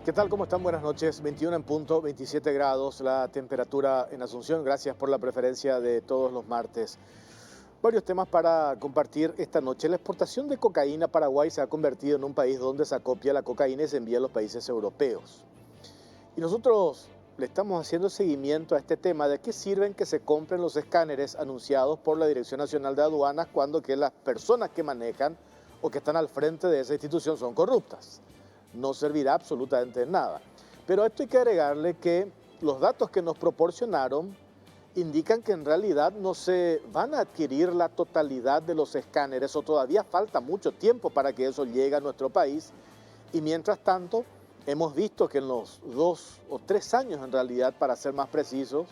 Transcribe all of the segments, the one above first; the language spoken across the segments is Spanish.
¿Qué tal? ¿Cómo están? Buenas noches. 21 en punto, 27 grados la temperatura en Asunción. Gracias por la preferencia de todos los martes. Varios temas para compartir esta noche. La exportación de cocaína a Paraguay se ha convertido en un país donde se acopia la cocaína y se envía a los países europeos. Y nosotros le estamos haciendo seguimiento a este tema de qué sirven que se compren los escáneres anunciados por la Dirección Nacional de Aduanas cuando que las personas que manejan o que están al frente de esa institución son corruptas. No servirá absolutamente de nada. Pero a esto hay que agregarle que los datos que nos proporcionaron indican que en realidad no se van a adquirir la totalidad de los escáneres o todavía falta mucho tiempo para que eso llegue a nuestro país. Y mientras tanto, hemos visto que en los 2 o 3 años en realidad, para ser más precisos,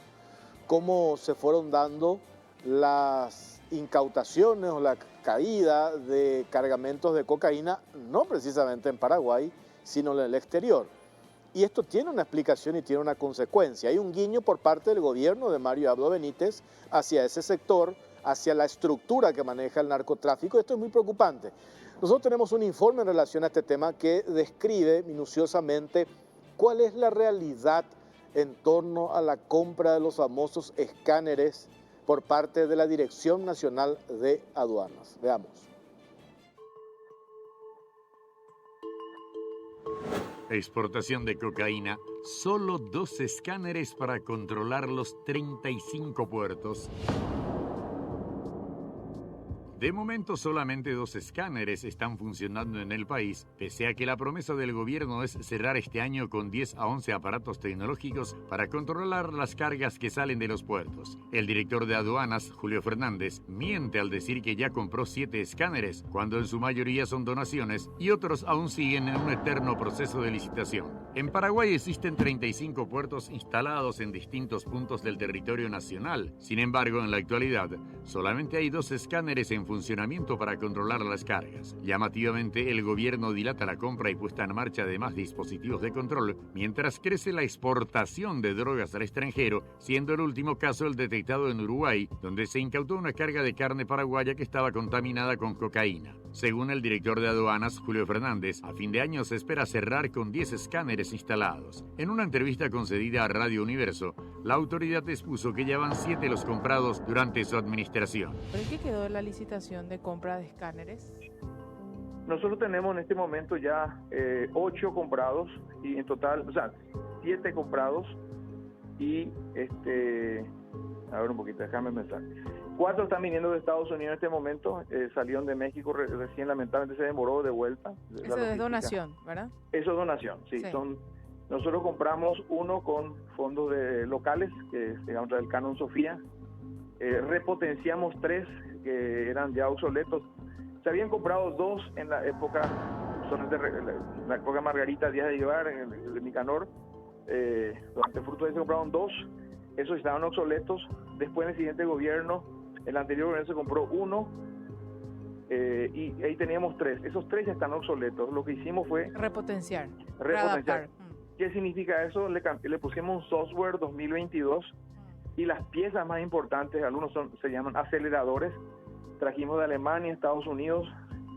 cómo se fueron dando las incautaciones o la caída de cargamentos de cocaína, no precisamente en Paraguay, sino en el exterior. Y esto tiene una explicación y tiene una consecuencia. Hay un guiño por parte del gobierno de Mario Abdo Benítez hacia ese sector, hacia la estructura que maneja el narcotráfico. Esto es muy preocupante. Nosotros tenemos un informe en relación a este tema que describe minuciosamente cuál es la realidad en torno a la compra de los famosos escáneres por parte de la Dirección Nacional de Aduanas. Veamos. Exportación de cocaína, solo 2 escáneres para controlar los 35 puertos. De momento solamente 2 escáneres están funcionando en el país, pese a que la promesa del gobierno es cerrar este año con 10 a 11 aparatos tecnológicos para controlar las cargas que salen de los puertos. El director de aduanas, Julio Fernández, miente al decir que ya compró 7 escáneres, cuando en su mayoría son donaciones y otros aún siguen en un eterno proceso de licitación. En Paraguay existen 35 puertos instalados en distintos puntos del territorio nacional. Sin embargo, en la actualidad, solamente hay 2 escáneres en funcionamiento para controlar las cargas. Llamativamente, el gobierno dilata la compra y puesta en marcha de más dispositivos de control, mientras crece la exportación de drogas al extranjero, siendo el último caso el detectado en Uruguay, donde se incautó una carga de carne paraguaya que estaba contaminada con cocaína. Según el director de aduanas, Julio Fernández, a fin de año se espera cerrar con 10 escáneres instalados. En una entrevista concedida a Radio Universo, la autoridad expuso que ya van 7 los comprados durante su administración. ¿Pero en qué quedó la licitación de compra de escáneres? Nosotros tenemos en este momento ya 8 comprados y en total, 7 comprados y a ver un poquito, déjame pensar. 4 están viniendo de Estados Unidos en este momento, salieron de México recién, lamentablemente se demoró de vuelta. Eso es donación, ¿verdad? Eso es donación, sí. Nosotros compramos uno con fondos locales, que se llama el Canon Sofía, repotenciamos 3 que eran ya obsoletos. Se habían comprado 2 en la época, la época Margarita Díaz de Llevar, de Nicanor. Durante el fruto de eso se compraron 2, esos estaban obsoletos. Después en el siguiente gobierno, el anterior gobierno se compró 1 y ahí teníamos 3. Esos 3 ya están obsoletos. Lo que hicimos fue repotenciar. ¿Qué significa eso? Le pusimos un software 2022 y las piezas más importantes, algunos se llaman aceleradores, trajimos de Alemania, Estados Unidos,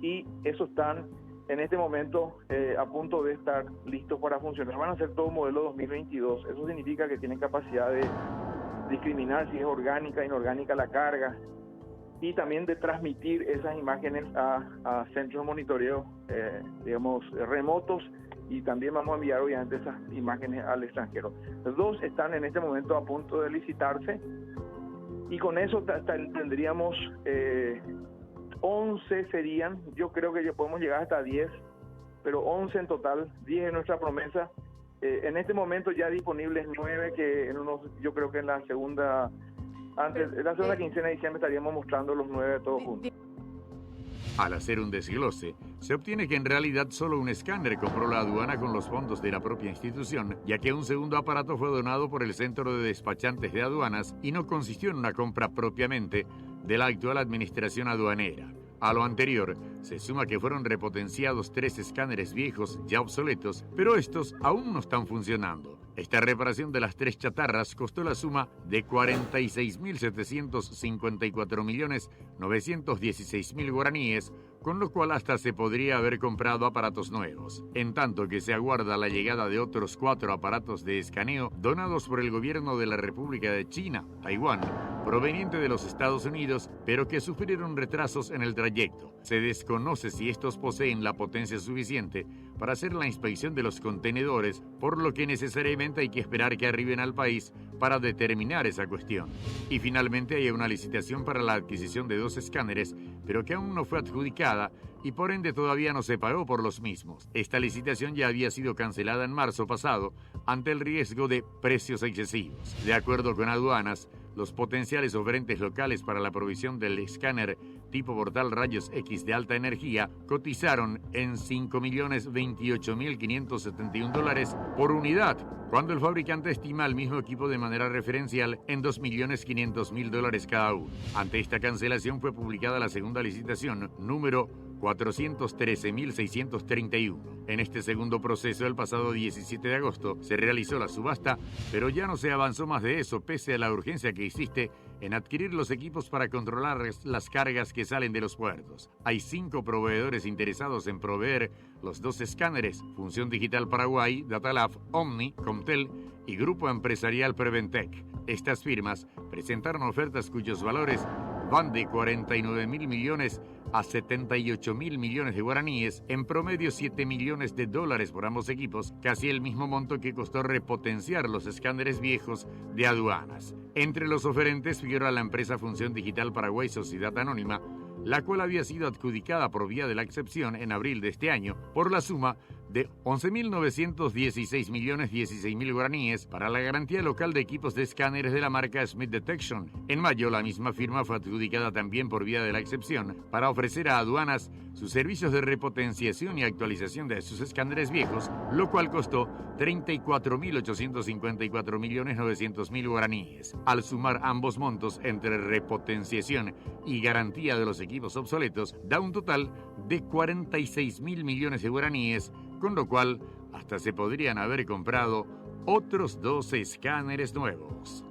y esos están en este momento a punto de estar listos para funcionar. Van a ser todo modelo 2022. Eso significa que tienen capacidad de discriminar si es orgánica, inorgánica la carga, y también de transmitir esas imágenes a centros de monitoreo, remotos, y también vamos a enviar obviamente esas imágenes al extranjero. Los 2 están en este momento a punto de licitarse y con eso tendríamos 11 serían, yo creo que ya podemos llegar hasta 10, pero 11 en total, 10 es nuestra promesa. En este momento ya disponibles 9, que yo creo que en la segunda quincena de diciembre estaríamos mostrando los 9 todos juntos. Al hacer un desglose, se obtiene que en realidad solo un escáner compró la aduana con los fondos de la propia institución, ya que un segundo aparato fue donado por el Centro de Despachantes de Aduanas y no consistió en una compra propiamente de la actual administración aduanera. A lo anterior, se suma que fueron repotenciados 3 escáneres viejos ya obsoletos, pero estos aún no están funcionando. Esta reparación de las 3 chatarras costó la suma de 46.754.916.000 guaraníes, con lo cual hasta se podría haber comprado aparatos nuevos, en tanto que se aguarda la llegada de otros 4 aparatos de escaneo donados por el gobierno de la República de China, Taiwán, proveniente de los Estados Unidos, pero que sufrieron retrasos en el trayecto. Se desconoce si estos poseen la potencia suficiente para hacer la inspección de los contenedores, por lo que necesariamente hay que esperar que arriben al país para determinar esa cuestión. Y finalmente hay una licitación para la adquisición de 2 escáneres, pero que aún no fue adjudicada y por ende todavía no se pagó por los mismos. Esta licitación ya había sido cancelada en marzo pasado ante el riesgo de precios excesivos. De acuerdo con aduanas, los potenciales oferentes locales para la provisión del escáner tipo portal rayos X de alta energía cotizaron en $5.028.571 por unidad, cuando el fabricante estima al mismo equipo de manera referencial en $2.500.000 cada uno. Ante esta cancelación fue publicada la segunda licitación, número 413.631. En este segundo proceso, el pasado 17 de agosto, se realizó la subasta, pero ya no se avanzó más de eso, pese a la urgencia que existe en adquirir los equipos para controlar las cargas que salen de los puertos. Hay 5 proveedores interesados en proveer los 2 escáneres: Función Digital Paraguay, Datalab, Omni, Comtel y Grupo Empresarial Preventec. Estas firmas presentaron ofertas cuyos valores van de 49.000 millones a 78.000 millones de guaraníes, en promedio $7 millones por ambos equipos, casi el mismo monto que costó repotenciar los escáneres viejos de aduanas. Entre los oferentes figura la empresa Función Digital Paraguay Sociedad Anónima, la cual había sido adjudicada por vía de la excepción en abril de este año por la suma de 11.916.016.000 guaraníes para la garantía local de equipos de escáneres de la marca Smith Detection. En mayo, la misma firma fue adjudicada también por vía de la excepción para ofrecer a aduanas sus servicios de repotenciación y actualización de sus escáneres viejos, lo cual costó 34.854.900.000 guaraníes. Al sumar ambos montos entre repotenciación y garantía de los equipos obsoletos, da un total de 46.000 millones de guaraníes, con lo cual hasta se podrían haber comprado otros 12 escáneres nuevos.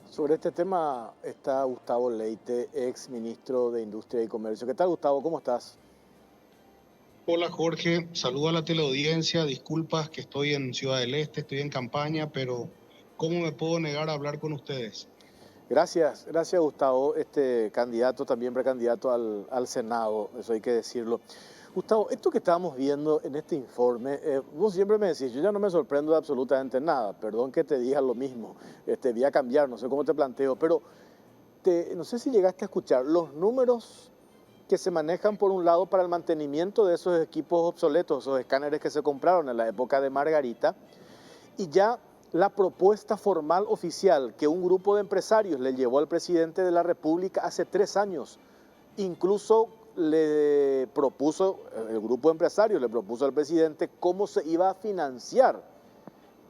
Sobre este tema está Gustavo Leite, ex ministro de Industria y Comercio. ¿Qué tal, Gustavo? ¿Cómo estás? Hola Jorge, saludo a la teleaudiencia, disculpas que estoy en Ciudad del Este, estoy en campaña, pero ¿cómo me puedo negar a hablar con ustedes? Gracias Gustavo, candidato, también precandidato al Senado, eso hay que decirlo. Gustavo, esto que estábamos viendo en este informe, vos siempre me decís, yo ya no me sorprendo de absolutamente nada, perdón que te diga lo mismo, voy a cambiar, no sé cómo te planteo, pero no sé si llegaste a escuchar los números que se manejan por un lado para el mantenimiento de esos equipos obsoletos, esos escáneres que se compraron en la época de Margarita, y ya la propuesta formal oficial que un grupo de empresarios le llevó al presidente de la República hace 3 años. Incluso el grupo de empresarios le propuso al presidente cómo se iba a financiar.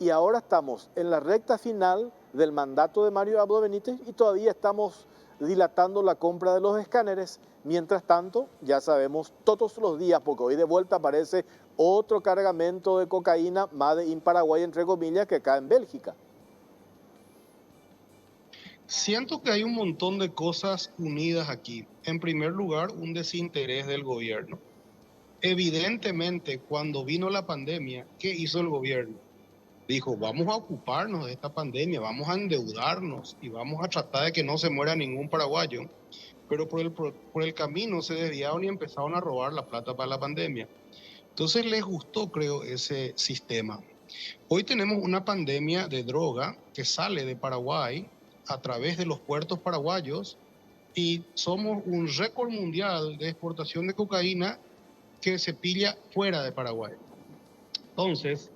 Y ahora estamos en la recta final del mandato de Mario Abdo Benítez y todavía estamos dilatando la compra de los escáneres. Mientras tanto, ya sabemos todos los días, porque hoy de vuelta aparece otro cargamento de cocaína Made in Paraguay, entre comillas, que cae en Bélgica. Siento que hay un montón de cosas unidas aquí. En primer lugar, un desinterés del gobierno. Evidentemente, cuando vino la pandemia, ¿qué hizo el gobierno? Dijo, vamos a ocuparnos de esta pandemia, vamos a endeudarnos y vamos a tratar de que no se muera ningún paraguayo. Pero por el camino se desviaron y empezaron a robar la plata para la pandemia. Entonces les gustó, creo, ese sistema. Hoy tenemos una pandemia de droga que sale de Paraguay a través de los puertos paraguayos y somos un récord mundial de exportación de cocaína que se pilla fuera de Paraguay. Entonces,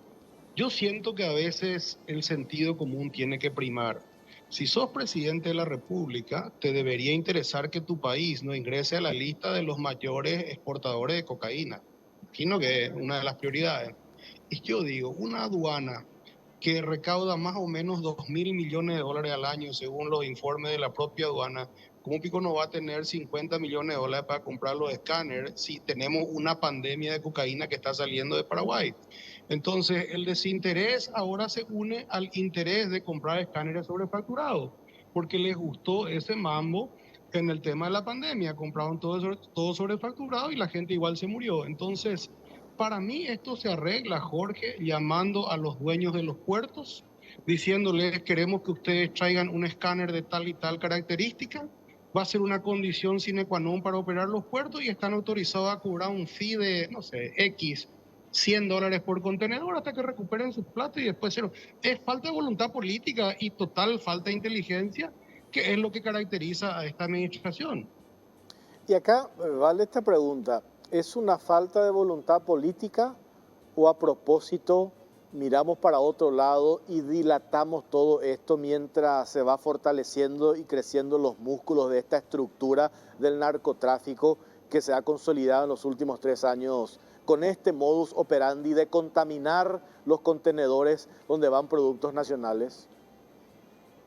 yo siento que a veces el sentido común tiene que primar. Si sos presidente de la República, te debería interesar que tu país no ingrese a la lista de los mayores exportadores de cocaína. Imagino que es una de las prioridades. Y yo digo, una aduana que recauda más o menos $2.000 millones al año, según los informes de la propia aduana, ¿Cómo Pico no va a tener 50 millones de dólares para comprar los escáneres si tenemos una pandemia de cocaína que está saliendo de Paraguay? Entonces, el desinterés ahora se une al interés de comprar escáneres sobrefacturados, porque les gustó ese mambo en el tema de la pandemia. Compraron todo sobrefacturado y la gente igual se murió. Entonces, para mí esto se arregla, Jorge, llamando a los dueños de los puertos, diciéndoles: queremos que ustedes traigan un escáner de tal y tal característica. Va a ser una condición sine qua non para operar los puertos y están autorizados a cobrar un fee de, no sé, X, $100 por contenedor hasta que recuperen sus plata y después cero. Es falta de voluntad política y total falta de inteligencia, que es lo que caracteriza a esta administración. Y acá vale esta pregunta: ¿es una falta de voluntad política o a propósito miramos para otro lado y dilatamos todo esto mientras se va fortaleciendo y creciendo los músculos de esta estructura del narcotráfico que se ha consolidado en los últimos 3 años con este modus operandi de contaminar los contenedores donde van productos nacionales?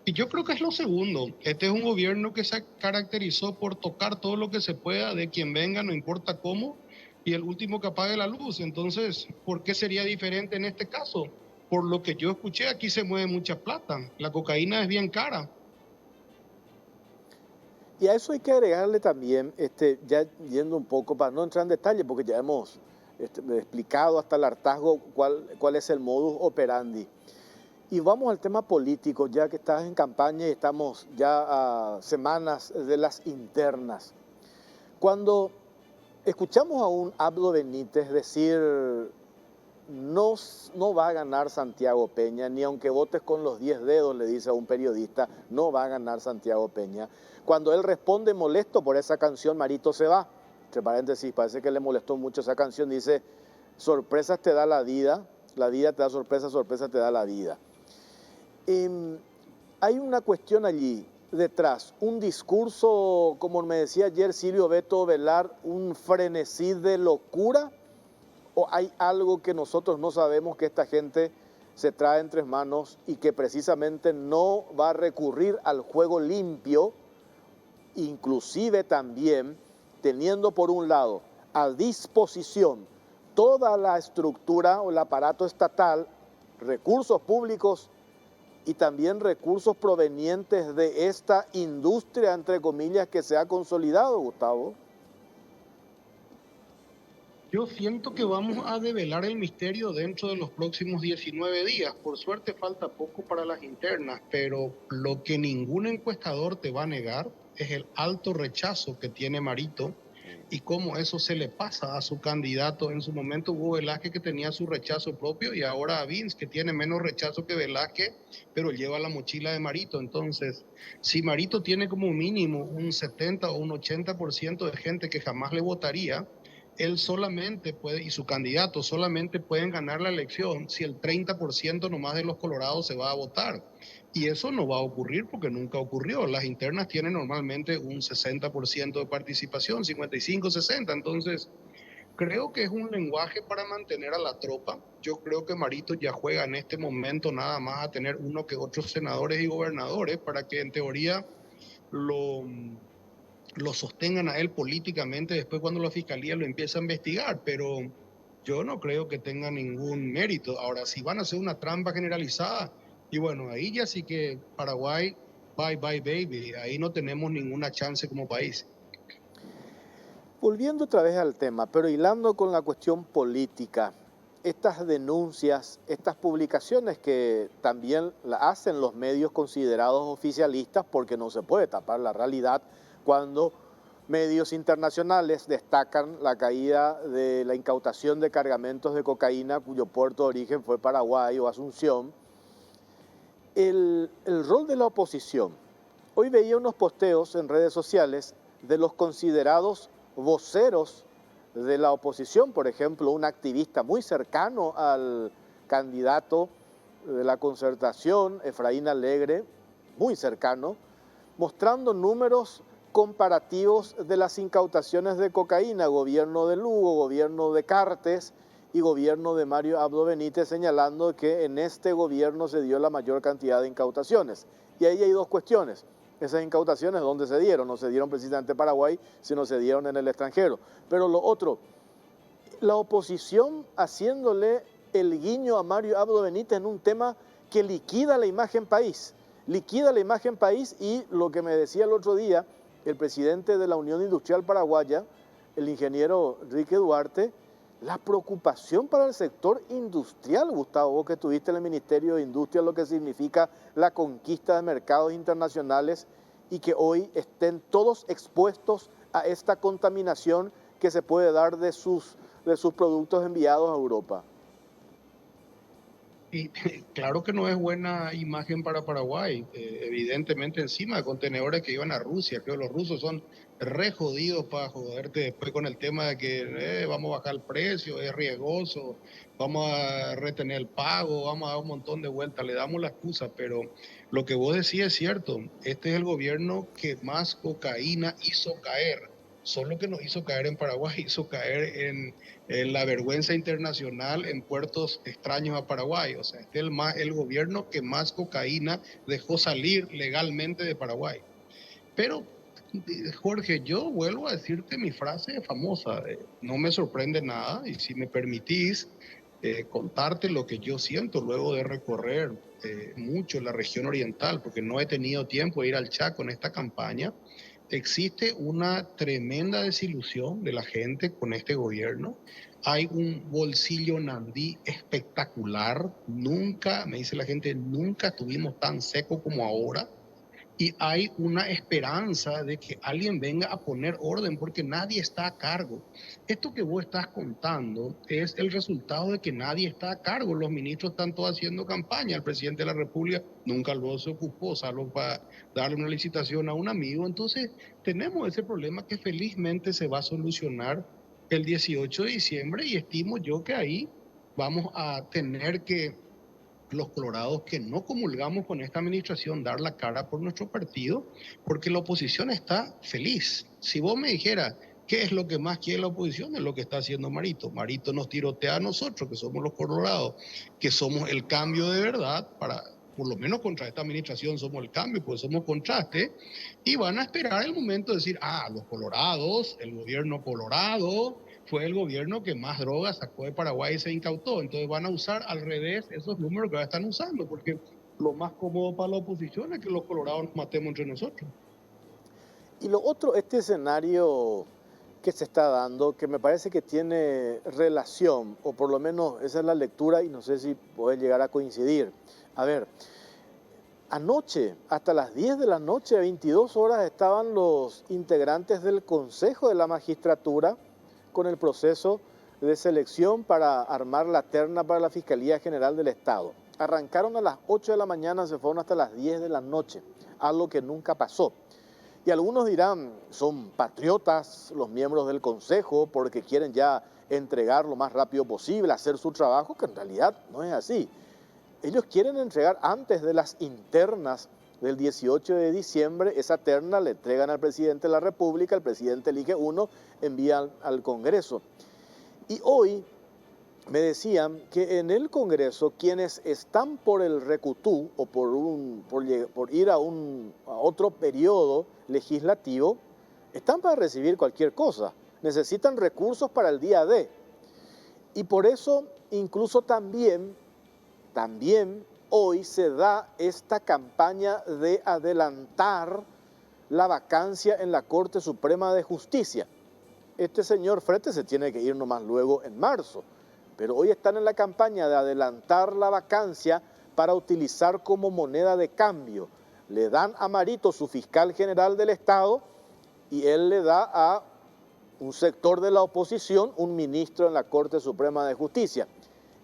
Y yo creo que es lo segundo. Este es un gobierno que se caracterizó por tocar todo lo que se pueda de quien venga, no importa cómo, y el último que apague la luz. Entonces, ¿por qué sería diferente en este caso? Por lo que yo escuché, aquí se mueve mucha plata. La cocaína es bien cara. Y a eso hay que agregarle también, ya yendo un poco, para no entrar en detalle, porque ya hemos explicado hasta el hartazgo cuál es el modus operandi. Y vamos al tema político, ya que estás en campaña y estamos ya a semanas de las internas. Cuando escuchamos a un Abdo Benítez decir: no va a ganar Santiago Peña, ni aunque votes con los 10 dedos, le dice a un periodista, no va a ganar Santiago Peña. Cuando él responde molesto por esa canción, Marito se va. Entre paréntesis, parece que le molestó mucho esa canción. Dice: sorpresas te da la vida te da sorpresas, sorpresas te da la vida. Hay una cuestión allí detrás, un discurso, como me decía ayer Silvio Beto Velar, un frenesí de locura, o hay algo que nosotros no sabemos que esta gente se trae entre manos y que precisamente no va a recurrir al juego limpio, inclusive también teniendo por un lado a disposición toda la estructura o el aparato estatal, recursos públicos y también recursos provenientes de esta industria, entre comillas, que se ha consolidado, Gustavo? Yo siento que vamos a develar el misterio dentro de los próximos 19 días. Por suerte falta poco para las internas, pero lo que ningún encuestador te va a negar es el alto rechazo que tiene Marito y cómo eso se le pasa a su candidato. En su momento Hugo Velázquez, que tenía su rechazo propio, y ahora a Vince, que tiene menos rechazo que Velázquez, pero lleva la mochila de Marito. Entonces, si Marito tiene como mínimo un 70 o un 80% de gente que jamás le votaría, él solamente puede, y su candidato solamente pueden ganar la elección si el 30% nomás de los colorados se va a votar. Y eso no va a ocurrir porque nunca ocurrió. Las internas tienen normalmente un 60% de participación, 55, 60. Entonces, creo que es un lenguaje para mantener a la tropa. Yo creo que Marito ya juega en este momento nada más a tener uno que otros senadores y gobernadores para que en teoría lo sostengan a él políticamente después cuando la fiscalía lo empieza a investigar, pero yo no creo que tenga ningún mérito. Ahora, si van a hacer una trampa generalizada, y bueno, ahí ya sí que Paraguay, bye bye baby, ahí no tenemos ninguna chance como país. Volviendo otra vez al tema, pero hilando con la cuestión política, estas denuncias, estas publicaciones que también la hacen los medios considerados oficialistas, porque no se puede tapar la realidad cuando medios internacionales destacan la caída de la incautación de cargamentos de cocaína cuyo puerto de origen fue Paraguay o Asunción. El rol de la oposición. Hoy veía unos posteos en redes sociales de los considerados voceros de la oposición, por ejemplo, un activista muy cercano al candidato de la Concertación, Efraín Alegre, muy cercano, mostrando números comparativos de las incautaciones de cocaína, gobierno de Lugo, gobierno de Cartes y gobierno de Mario Abdo Benítez, señalando que en este gobierno se dio la mayor cantidad de incautaciones. Y ahí hay dos cuestiones. esas incautaciones, ¿dónde se dieron? No se dieron precisamente en Paraguay, sino se dieron en el extranjero. Pero lo otro, la oposición haciéndole el guiño a Mario Abdo Benítez en un tema que liquida la imagen país. Liquida la imagen país y lo que me decía el otro día el presidente de la Unión Industrial Paraguaya, el ingeniero Enrique Duarte, la preocupación para el sector industrial, Gustavo, vos que estuviste en el Ministerio de Industria, lo que significa la conquista de mercados internacionales y que hoy estén todos expuestos a esta contaminación que se puede dar de sus productos enviados a Europa. Y claro que no es buena imagen para Paraguay. Evidentemente encima de contenedores que iban a Rusia, creo que los rusos son re jodidos para joderte después con el tema de que vamos a bajar el precio, es riesgoso, vamos a retener el pago, vamos a dar un montón de vueltas, le damos la excusa, pero lo que vos decís es cierto, este es el gobierno que más cocaína hizo caer. Solo que nos hizo caer en Paraguay, hizo caer en la vergüenza internacional en puertos extraños a Paraguay. O sea, este es el gobierno que más cocaína dejó salir legalmente de Paraguay. Pero, Jorge, yo vuelvo a decirte mi frase famosa, no me sorprende nada, y si me permitís contarte lo que yo siento luego de recorrer mucho la región oriental, porque no he tenido tiempo de ir al Chaco en esta campaña. Existe una tremenda desilusión de la gente con este gobierno. Hay un bolsillo nandí espectacular. Nunca, me dice la gente, nunca estuvimos tan secos como ahora. Y hay una esperanza de que alguien venga a poner orden porque nadie está a cargo. Esto que vos estás contando es el resultado de que nadie está a cargo. Los ministros están todos haciendo campaña. El presidente de la República nunca lo se ocupó, salvo para darle una licitación a un amigo. Entonces tenemos ese problema que felizmente se va a solucionar el 18 de diciembre y estimo yo que ahí vamos a tener que los colorados que no comulgamos con esta administración dar la cara por nuestro partido, porque la oposición está feliz. Si vos me dijeras, ¿qué es lo que más quiere la oposición? Es lo que está haciendo Marito. Marito nos tirotea a nosotros, que somos los colorados, que somos el cambio de verdad, por lo menos contra esta administración somos el cambio, porque somos contraste, y van a esperar el momento de decir, los colorados, el gobierno colorado, fue el gobierno que más drogas sacó de Paraguay y se incautó. Entonces van a usar al revés esos números que ahora están usando, porque lo más cómodo para la oposición es que los colorados nos matemos entre nosotros. Y lo otro, este escenario que se está dando, que me parece que tiene relación, o por lo menos esa es la lectura y no sé si puede llegar a coincidir. A ver, anoche, hasta las 10 de la noche, 22 horas, estaban los integrantes del Consejo de la Magistratura con el proceso de selección para armar la terna para la Fiscalía General del Estado. Arrancaron a las 8 de la mañana, se fueron hasta las 10 de la noche, algo que nunca pasó. Y algunos dirán, son patriotas los miembros del Consejo porque quieren ya entregar lo más rápido posible, hacer su trabajo, que en realidad no es así. Ellos quieren entregar antes de las internas del 18 de diciembre, esa terna le entregan al presidente de la República, el presidente elige uno, envía al Congreso. Y hoy me decían que en el Congreso quienes están por el recutú o por ir a otro periodo legislativo, están para recibir cualquier cosa, necesitan recursos para el día D. Y por eso incluso también hoy se da esta campaña de adelantar la vacancia en la Corte Suprema de Justicia. Este señor Frete se tiene que ir nomás luego en marzo, pero hoy están en la campaña de adelantar la vacancia para utilizar como moneda de cambio. Le dan a Marito, su fiscal general del Estado, y él le da a un sector de la oposición un ministro en la Corte Suprema de Justicia.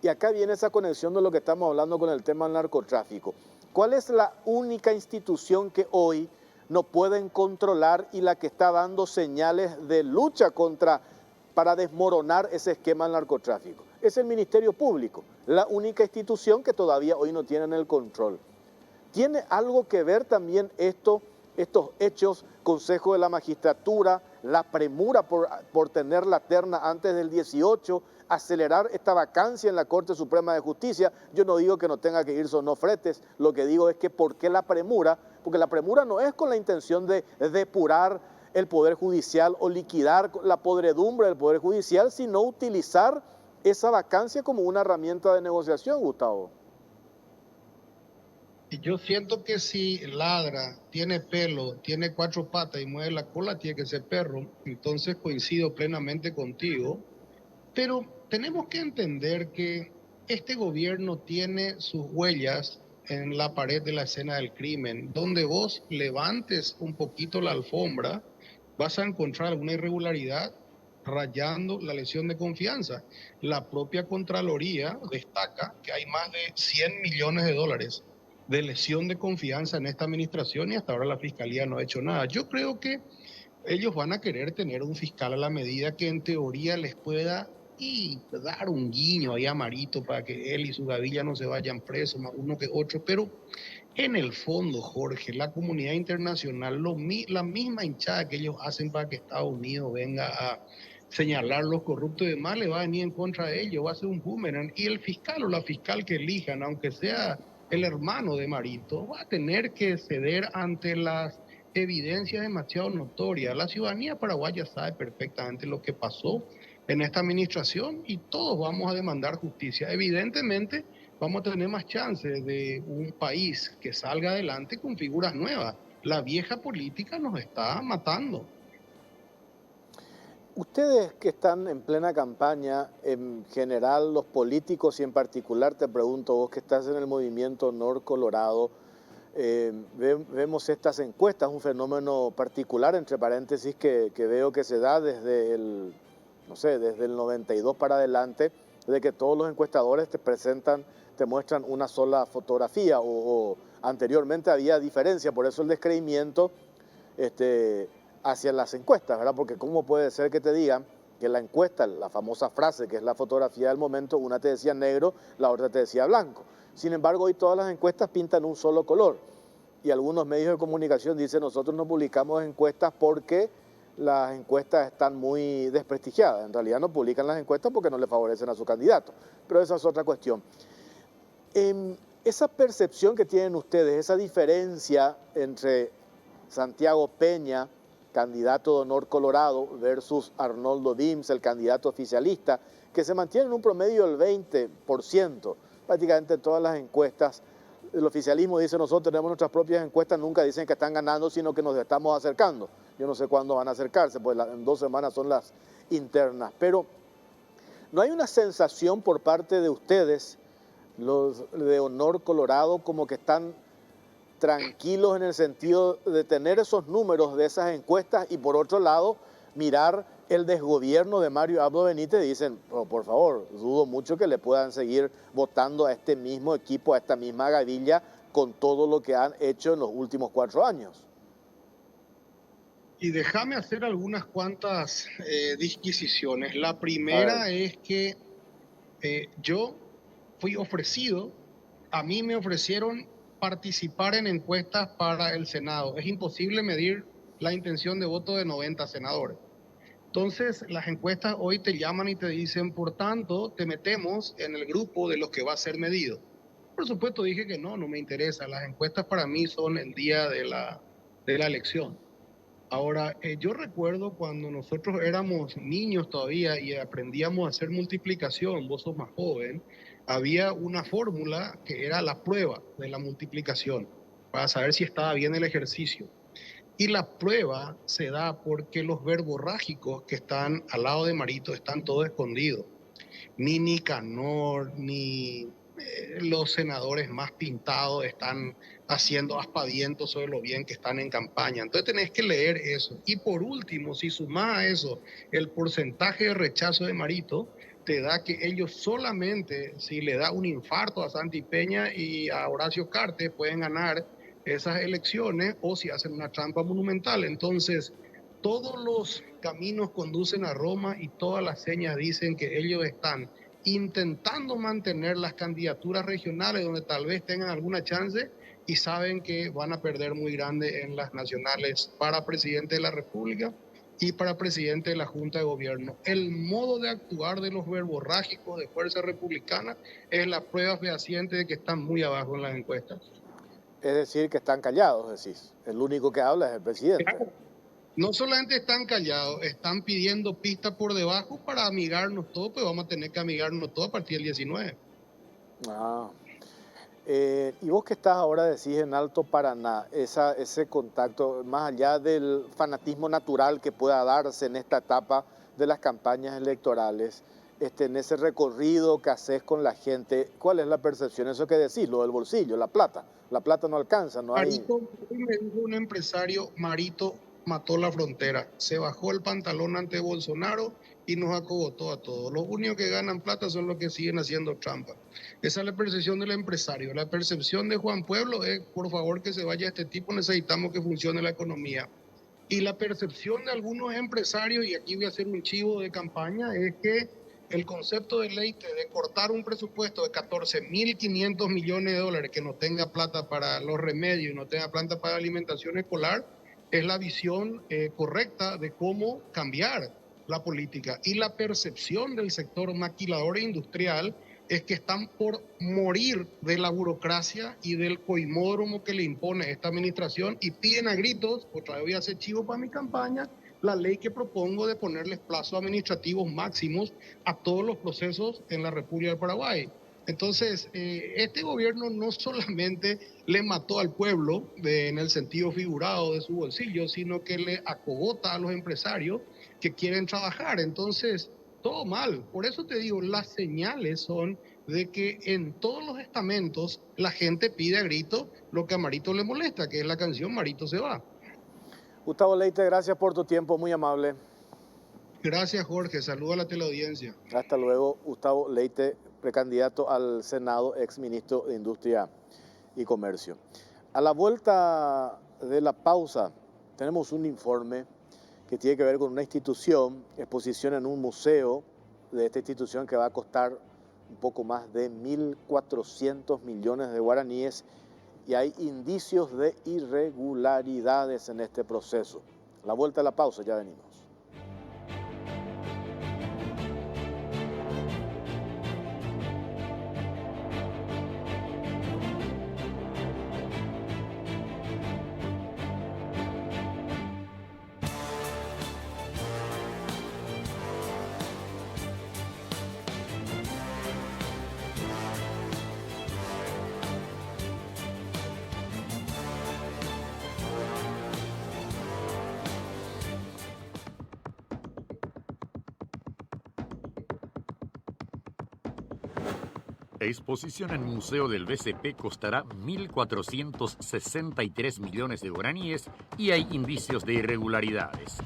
Y acá viene esa conexión de lo que estamos hablando con el tema del narcotráfico. ¿Cuál es la única institución que hoy no pueden controlar y la que está dando señales de lucha para desmoronar ese esquema del narcotráfico? Es el Ministerio Público, la única institución que todavía hoy no tienen el control. ¿Tiene algo que ver también estos hechos, Consejo de la Magistratura, la premura por tener la terna antes del 18, acelerar esta vacancia en la Corte Suprema de Justicia? Yo no digo que no tenga que irse o no Fretes, lo que digo es que ¿por qué la premura porque la premura no es con la intención de depurar el Poder Judicial o liquidar la podredumbre del Poder Judicial, sino utilizar esa vacancia como una herramienta de negociación, Gustavo. Y yo siento que si ladra, tiene pelo, tiene 4 patas y mueve la cola, tiene que ser perro. Entonces coincido plenamente contigo. Pero tenemos que entender que este gobierno tiene sus huellas en la pared de la escena del crimen. Donde vos levantes un poquito la alfombra, vas a encontrar alguna irregularidad rayando la lesión de confianza. La propia Contraloría destaca que hay más de 100 millones de dólares de lesión de confianza en esta administración y hasta ahora la Fiscalía no ha hecho nada. Yo creo que ellos van a querer tener un fiscal a la medida que en teoría les pueda dar un guiño ahí a Marito para que él y su gavilla no se vayan presos, más uno que otro, pero en el fondo, Jorge, la comunidad internacional, la misma hinchada que ellos hacen para que Estados Unidos venga a señalar los corruptos y demás, le va a venir en contra de ellos, va a ser un boomerang, y el fiscal o la fiscal que elijan, aunque sea el hermano de Marito, va a tener que ceder ante las evidencias demasiado notorias. La ciudadanía paraguaya sabe perfectamente lo que pasó en esta administración y todos vamos a demandar justicia. Evidentemente vamos a tener más chances de un país que salga adelante con figuras nuevas. La vieja política nos está matando. Ustedes que están en plena campaña, en general los políticos y en particular te pregunto, vos que estás en el movimiento Nor Colorado, vemos estas encuestas, un fenómeno particular, entre paréntesis, que veo que se da desde el, no sé, desde el 92 para adelante, de que todos los encuestadores te muestran una sola fotografía, o anteriormente había diferencia, por eso el descreimiento hacia las encuestas, ¿verdad? Porque ¿cómo puede ser que te digan que la encuesta, la famosa frase que es la fotografía del momento, una te decía negro, la otra te decía blanco? Sin embargo, hoy todas las encuestas pintan un solo color. Y algunos medios de comunicación dicen, nosotros no publicamos encuestas porque las encuestas están muy desprestigiadas. En realidad no publican las encuestas porque no le favorecen a su candidato. Pero esa es otra cuestión. Esa percepción que tienen ustedes, esa diferencia entre Santiago Peña, candidato de Honor Colorado, versus Arnoldo Dims, el candidato oficialista, que se mantiene en un promedio del 20%, prácticamente en todas las encuestas. El oficialismo dice, nosotros tenemos nuestras propias encuestas, nunca dicen que están ganando, sino que nos estamos acercando. Yo no sé cuándo van a acercarse, pues en 2 semanas son las internas. Pero ¿no hay una sensación por parte de ustedes, los de Honor Colorado, como que están tranquilos en el sentido de tener esos números de esas encuestas y por otro lado mirar el desgobierno de Mario Abdo Benítez? Dicen, oh, por favor, dudo mucho que le puedan seguir votando a este mismo equipo, a esta misma gavilla, con todo lo que han hecho en los últimos 4 años. Y déjame hacer algunas cuantas disquisiciones. La primera es que yo fui ofrecido, a mí me ofrecieron participar en encuestas para el Senado. Es imposible medir la intención de voto de 90 senadores. Entonces, las encuestas hoy te llaman y te dicen, por tanto, te metemos en el grupo de los que va a ser medido. Por supuesto, dije que no me interesa. Las encuestas para mí son el día de la elección. Ahora, yo recuerdo cuando nosotros éramos niños todavía y aprendíamos a hacer multiplicación, vos sos más joven, había una fórmula que era la prueba de la multiplicación para saber si estaba bien el ejercicio. Y la prueba se da porque los verborrágicos que están al lado de Marito están todos escondidos. Ni Nicanor, ni los senadores más pintados están haciendo aspavientos sobre lo bien que están en campaña. Entonces tenés que leer eso. Y por último, si sumás a eso el porcentaje de rechazo de Marito, te da que ellos solamente, si le da un infarto a Santi Peña y a Horacio Cartes, pueden ganar esas elecciones, o si hacen una trampa monumental. Entonces, todos los caminos conducen a Roma y todas las señas dicen que ellos están intentando mantener las candidaturas regionales donde tal vez tengan alguna chance y saben que van a perder muy grande en las nacionales para presidente de la República y para presidente de la Junta de Gobierno. El modo de actuar de los verborrágicos de Fuerza Republicana es la prueba fehaciente de que están muy abajo en las encuestas. Es decir, que están callados, decís. El único que habla es el presidente. Claro. No solamente están callados, están pidiendo pista por debajo para amigarnos todos, pues vamos a tener que amigarnos todos a partir del 19. Y vos que estás ahora, decís, en Alto Paraná, ese contacto, más allá del fanatismo natural que pueda darse en esta etapa de las campañas electorales, en ese recorrido que haces con la gente, ¿cuál es la percepción? Eso que decís, lo del bolsillo, la plata no alcanza, no hay... Marito, me dijo un empresario, Marito mató la frontera, se bajó el pantalón ante Bolsonaro y nos acogotó a todos. Los únicos que ganan plata son los que siguen haciendo trampa. Esa es la percepción del empresario. La percepción de Juan Pueblo es, por favor, que se vaya este tipo, necesitamos que funcione la economía. Y la percepción de algunos empresarios, y aquí voy a hacer un chivo de campaña, es que el concepto de Leite de cortar un presupuesto de 14.500 millones de dólares que no tenga plata para los remedios, no tenga plata para la alimentación escolar, es la visión correcta de cómo cambiar la política. Y la percepción del sector maquilador e industrial es que están por morir de la burocracia y del coimódromo que le impone esta administración y piden a gritos, otra vez voy a hacer chivo para mi campaña, la ley que propongo de ponerles plazos administrativos máximos a todos los procesos en la República del Paraguay. Entonces, este gobierno no solamente le mató al pueblo en el sentido figurado de su bolsillo, sino que le acogota a los empresarios que quieren trabajar. Entonces, todo mal. Por eso te digo, las señales son de que en todos los estamentos la gente pide a grito lo que a Marito le molesta, que es la canción Marito se va. Gustavo Leite, gracias por tu tiempo, muy amable. Gracias, Jorge. Saludo a la teleaudiencia. Hasta luego, Gustavo Leite, precandidato al Senado, exministro de Industria y Comercio. A la vuelta de la pausa, tenemos un informe que tiene que ver con una institución, exposición en un museo de esta institución que va a costar un poco más de 1.400 millones de guaraníes y hay indicios de irregularidades en este proceso. A la vuelta de la pausa, ya venimos. Exposición en Museo del BCP costará 1.463 millones de guaraníes y hay indicios de irregularidades.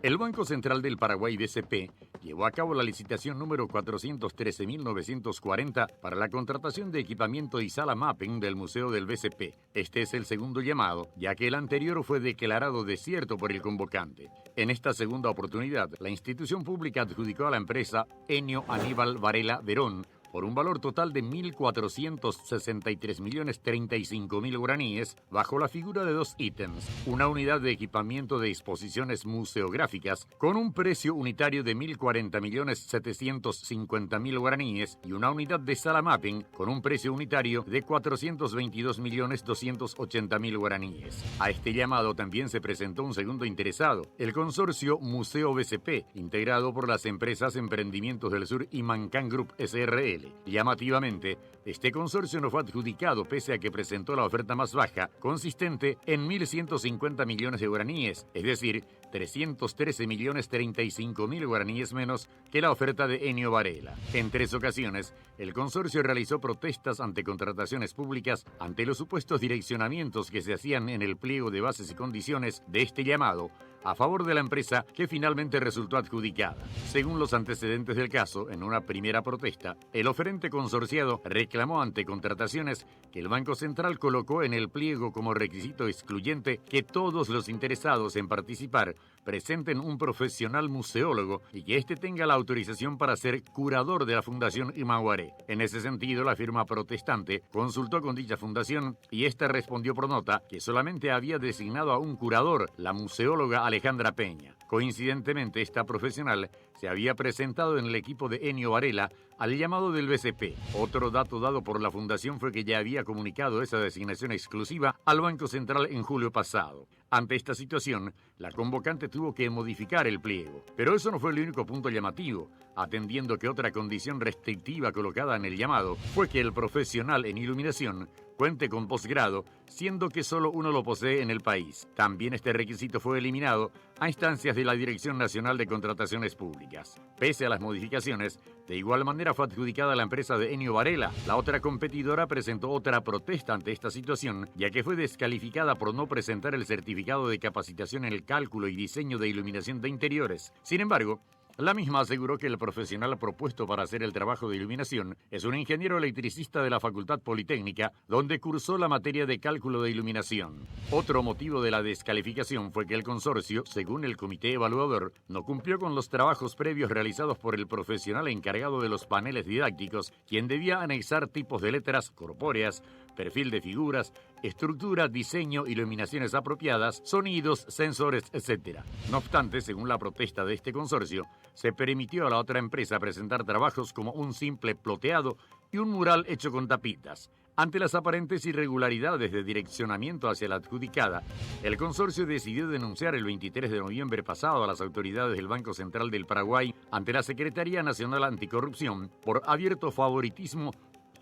El Banco Central del Paraguay, BCP, llevó a cabo la licitación número 413.940 para la contratación de equipamiento y sala mapping del Museo del BCP. Este es el segundo llamado, ya que el anterior fue declarado desierto por el convocante. En esta segunda oportunidad, la institución pública adjudicó a la empresa Enio Aníbal Varela Verón por un valor total de 1.463.035.000 guaraníes, bajo la figura de dos ítems: una unidad de equipamiento de exposiciones museográficas con un precio unitario de 1.040.750.000 guaraníes y una unidad de sala mapping con un precio unitario de 422.280.000 guaraníes. A este llamado también se presentó un segundo interesado, el consorcio Museo BCP, integrado por las empresas Emprendimientos del Sur y Mancán Group SRL. Llamativamente, este consorcio no fue adjudicado pese a que presentó la oferta más baja, consistente en 1.150 millones de guaraníes, es decir, 313.035.000 guaraníes menos que la oferta de Enio Varela. En 3 ocasiones, el consorcio realizó protestas ante contrataciones públicas ante los supuestos direccionamientos que se hacían en el pliego de bases y condiciones de este llamado a favor de la empresa que finalmente resultó adjudicada. Según los antecedentes del caso, en una primera protesta, el oferente consorciado reclamó ante Contrataciones que el Banco Central colocó en el pliego como requisito excluyente que todos los interesados en participar presenten un profesional museólogo y que éste tenga la autorización para ser curador de la Fundación Imaguaré. En ese sentido, la firma protestante consultó con dicha fundación y ésta respondió por nota que solamente había designado a un curador, la museóloga Alejandra Peña. Coincidentemente, esta profesional se había presentado en el equipo de Ennio Varela al llamado del BCP. Otro dato dado por la fundación fue que ya había comunicado esa designación exclusiva al Banco Central en julio pasado. Ante esta situación, la convocante tuvo que modificar el pliego. Pero eso no fue el único punto llamativo, atendiendo que otra condición restrictiva colocada en el llamado fue que el profesional en iluminación cuente con posgrado, siendo que solo uno lo posee en el país. También este requisito fue eliminado a instancias de la Dirección Nacional de Contrataciones Públicas. Pese a las modificaciones, de igual manera fue adjudicada a la empresa de Ennio Varela. La otra competidora presentó otra protesta ante esta situación, ya que fue descalificada por no presentar el certificado de capacitación en el cálculo y diseño de iluminación de interiores. Sin embargo, la misma aseguró que el profesional propuesto para hacer el trabajo de iluminación es un ingeniero electricista de la Facultad Politécnica, donde cursó la materia de cálculo de iluminación. Otro motivo de la descalificación fue que el consorcio, según el comité evaluador, no cumplió con los trabajos previos realizados por el profesional encargado de los paneles didácticos, quien debía anexar tipos de letras corpóreas, perfil de figuras, estructura, diseño, iluminaciones apropiadas, sonidos, sensores, etc. No obstante, según la protesta de este consorcio, se permitió a la otra empresa presentar trabajos como un simple ploteado y un mural hecho con tapitas. Ante las aparentes irregularidades de direccionamiento hacia la adjudicada, el consorcio decidió denunciar el 23 de noviembre pasado a las autoridades del Banco Central del Paraguay ante la Secretaría Nacional Anticorrupción por abierto favoritismo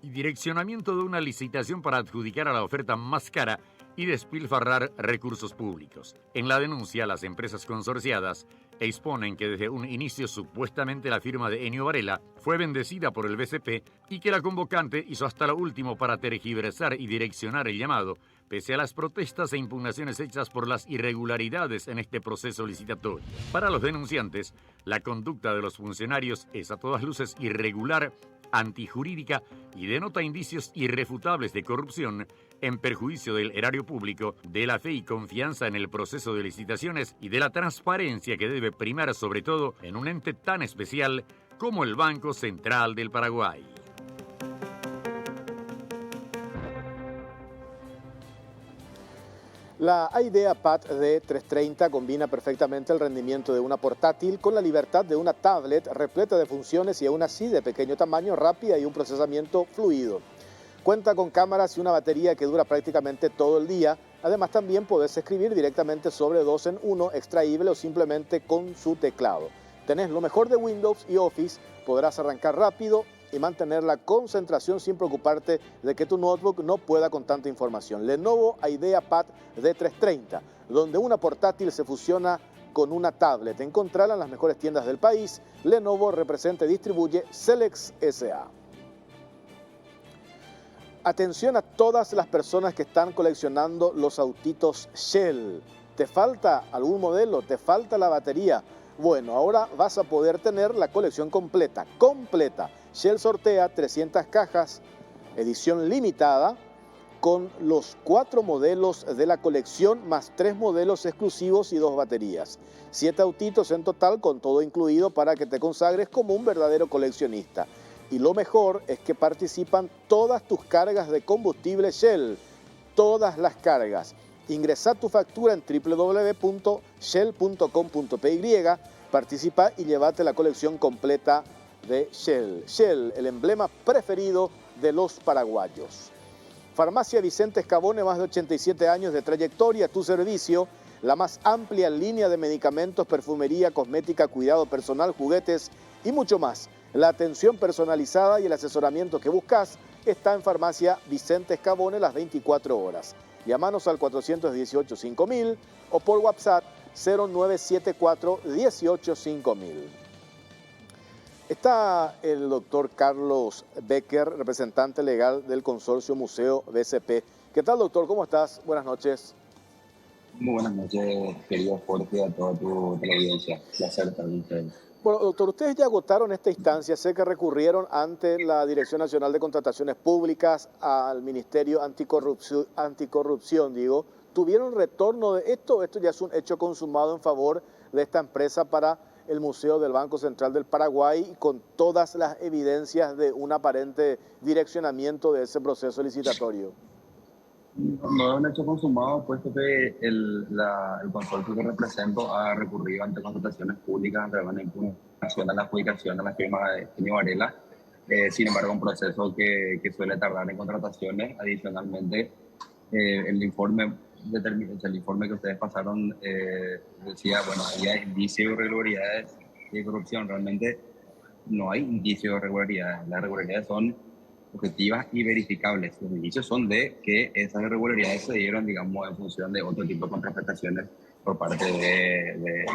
y direccionamiento de una licitación para adjudicar a la oferta más cara y despilfarrar recursos públicos. En la denuncia, las empresas consorciadas exponen que desde un inicio supuestamente la firma de Ennio Varela fue bendecida por el BCP y que la convocante hizo hasta lo último para tergiversar y direccionar el llamado, pese a las protestas e impugnaciones hechas por las irregularidades en este proceso licitatorio. Para los denunciantes, la conducta de los funcionarios es a todas luces irregular, antijurídica y denota indicios irrefutables de corrupción en perjuicio del erario público, de la fe y confianza en el proceso de licitaciones y de la transparencia que debe primar sobre todo en un ente tan especial como el Banco Central del Paraguay. La IdeaPad D330 combina perfectamente el rendimiento de una portátil con la libertad de una tablet repleta de funciones y aún así de pequeño tamaño, rápida y un procesamiento fluido. Cuenta con cámaras y una batería que dura prácticamente todo el día. Además también podés escribir directamente sobre 2 en 1, extraíble o simplemente con su teclado. Tenés lo mejor de Windows y Office, podrás arrancar rápido y mantener la concentración sin preocuparte de que tu notebook no pueda con tanta información. Lenovo IdeaPad D330, donde una portátil se fusiona con una tablet. Encontrarla en las mejores tiendas del país. Lenovo representa y distribuye Celex S.A. Atención a todas las personas que están coleccionando los autitos Shell. ¿Te falta algún modelo? ¿Te falta la batería? Bueno, ahora vas a poder tener la colección completa. Shell sortea 300 cajas, edición limitada, con los 4 modelos de la colección, más 3 modelos exclusivos y 2 baterías. 7 autitos en total, con todo incluido, para que te consagres como un verdadero coleccionista. Y lo mejor es que participan todas tus cargas de combustible Shell. Todas las cargas. Ingresá tu factura en www.shell.com.py, participa y llévate la colección completa de Shell. Shell, el emblema preferido de los paraguayos. Farmacia Vicente Escabone, más de 87 años de trayectoria, a tu servicio. La más amplia línea de medicamentos, perfumería, cosmética, cuidado personal, juguetes y mucho más. La atención personalizada y el asesoramiento que buscas está en Farmacia Vicente Escabone las 24 horas. Llámanos al 418-5000 o por WhatsApp 0974-18-5000. Está el doctor Carlos Becker, representante legal del consorcio Museo BCP. ¿Qué tal, doctor? ¿Cómo estás? Buenas noches. Muy buenas noches, querido Jorge, a toda tu teleaudiencia. Placer estar con ustedes. Bueno, doctor, ustedes ya agotaron esta instancia. Sé que recurrieron ante la Dirección Nacional de Contrataciones Públicas, al Ministerio Anticorrupción, ¿Tuvieron retorno de esto? ¿Esto ya es un hecho consumado en favor de esta empresa para el Museo del Banco Central del Paraguay, con todas las evidencias de un aparente direccionamiento de ese proceso licitatorio? No es un hecho consumado, puesto que el consorcio que represento ha recurrido ante contrataciones públicas ante la impugnación a la adjudicación de la firma de Genio Varela. Sin embargo, un proceso que suele tardar en contrataciones. Adicionalmente, el informe que ustedes pasaron decía, bueno, había indicios de irregularidades y de corrupción. Realmente no hay indicios de irregularidades. Las irregularidades son objetivas y verificables. Los indicios son de que esas irregularidades se dieron, digamos, en función de otro tipo de contraprestaciones por parte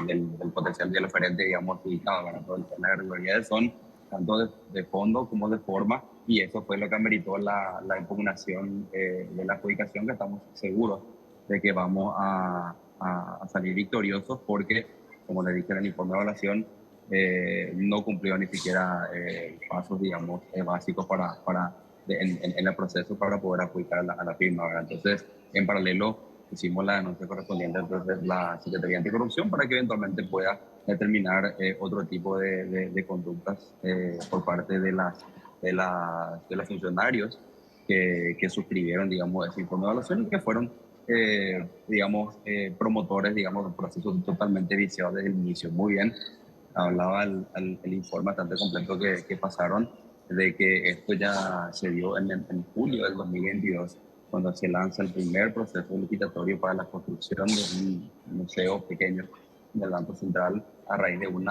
del potencial del oferente, digamos, ubicado. Las irregularidades son tanto de fondo como de forma, y eso fue lo que ameritó la impugnación de la adjudicación, que estamos seguros de que vamos a salir victoriosos porque, como le dije en el informe de evaluación, no cumplió ni siquiera pasos, digamos, básicos en el proceso para poder adjudicar a la firma, ¿verdad? Entonces, en paralelo, hicimos la denuncia correspondiente entonces la Secretaría Anticorrupción para que eventualmente pueda determinar otro tipo de conductas por parte de los funcionarios que suscribieron, digamos, ese informe de evaluación y que fueron, digamos, promotores, digamos, de un proceso totalmente viciado desde el inicio. Muy bien, hablaba el informe bastante completo que pasaron, de que esto ya se dio en julio del 2022, cuando se lanza el primer proceso licitatorio para la construcción de un museo pequeño del Banco Central, a raíz de un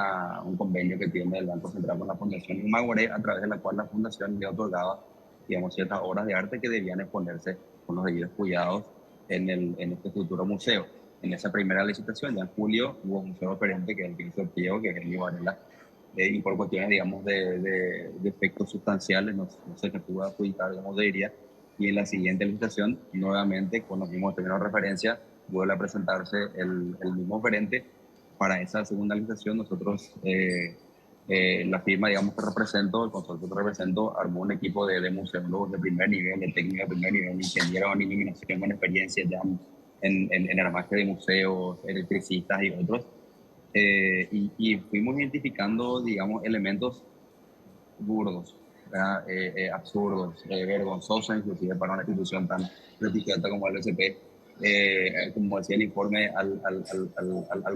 convenio que tiene el Banco Central con la Fundación Imaguaré, a través de la cual la Fundación le otorgaba, digamos, ciertas obras de arte que debían exponerse con los debidos cuidados en este futuro museo. En esa primera licitación, ya en julio, hubo un museo oferente que es el que hizo el pliego, que es el Varela, y por cuestiones, digamos, de efectos sustanciales, no se pudo adjudicar, digamos, debería. Y en la siguiente licitación, nuevamente, con los mismos términos de referencia, vuelve a presentarse el mismo oferente. Para esa segunda licitación, nosotros, la firma, digamos, que represento, el consorcio que represento, armó un equipo de museólogos de primer nivel, de técnicos de primer nivel, ingenieros en iluminación con experiencia ya en armaje de museos, electricistas y otros. Y fuimos identificando, digamos, elementos burdos, absurdos, vergonzosos, inclusive para una institución tan prestigiosa como el SP. Como decía el informe, al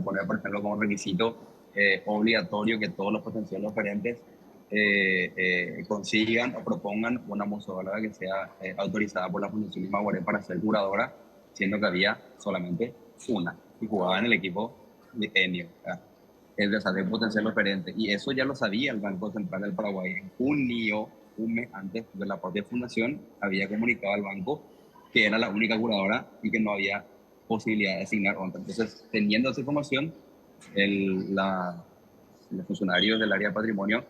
poner, por ejemplo, como requisito obligatorio que todos los potenciales oferentes consigan o propongan una museóloga que sea autorizada por la Fundación Imaguaré para ser curadora, siendo que había solamente una y jugaba en el equipo de Genio, el de potencial oferente. Y eso ya lo sabía el Banco Central del Paraguay. En junio, un mes antes de la propia fundación, había comunicado al banco que era la única curadora y que no había posibilidad de asignar otra. Entonces, teniendo esa información, los funcionarios del área de patrimonio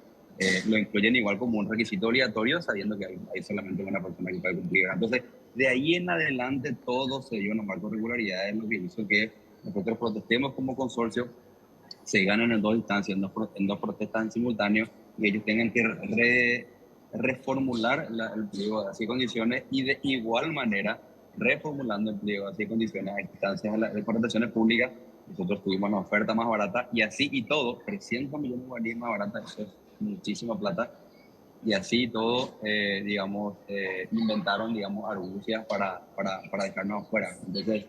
lo incluyen igual como un requisito obligatorio, sabiendo que hay solamente una persona que puede cumplir. Entonces, de ahí en adelante, todo se dio en un marco de regularidades, lo que hizo que nosotros protestemos como consorcio, se ganan en dos instancias, en dos protestas en simultáneo, y ellos tienen que reformular el pliego de así condiciones, y de igual manera, reformulando el pliego de así condiciones a instancias de contrataciones públicas, nosotros tuvimos la oferta más barata, y así y todo, 300 millones de guaraníes más barata, eso es muchísima plata, y así todo, digamos, inventaron, digamos, argucias para dejarnos afuera. Entonces,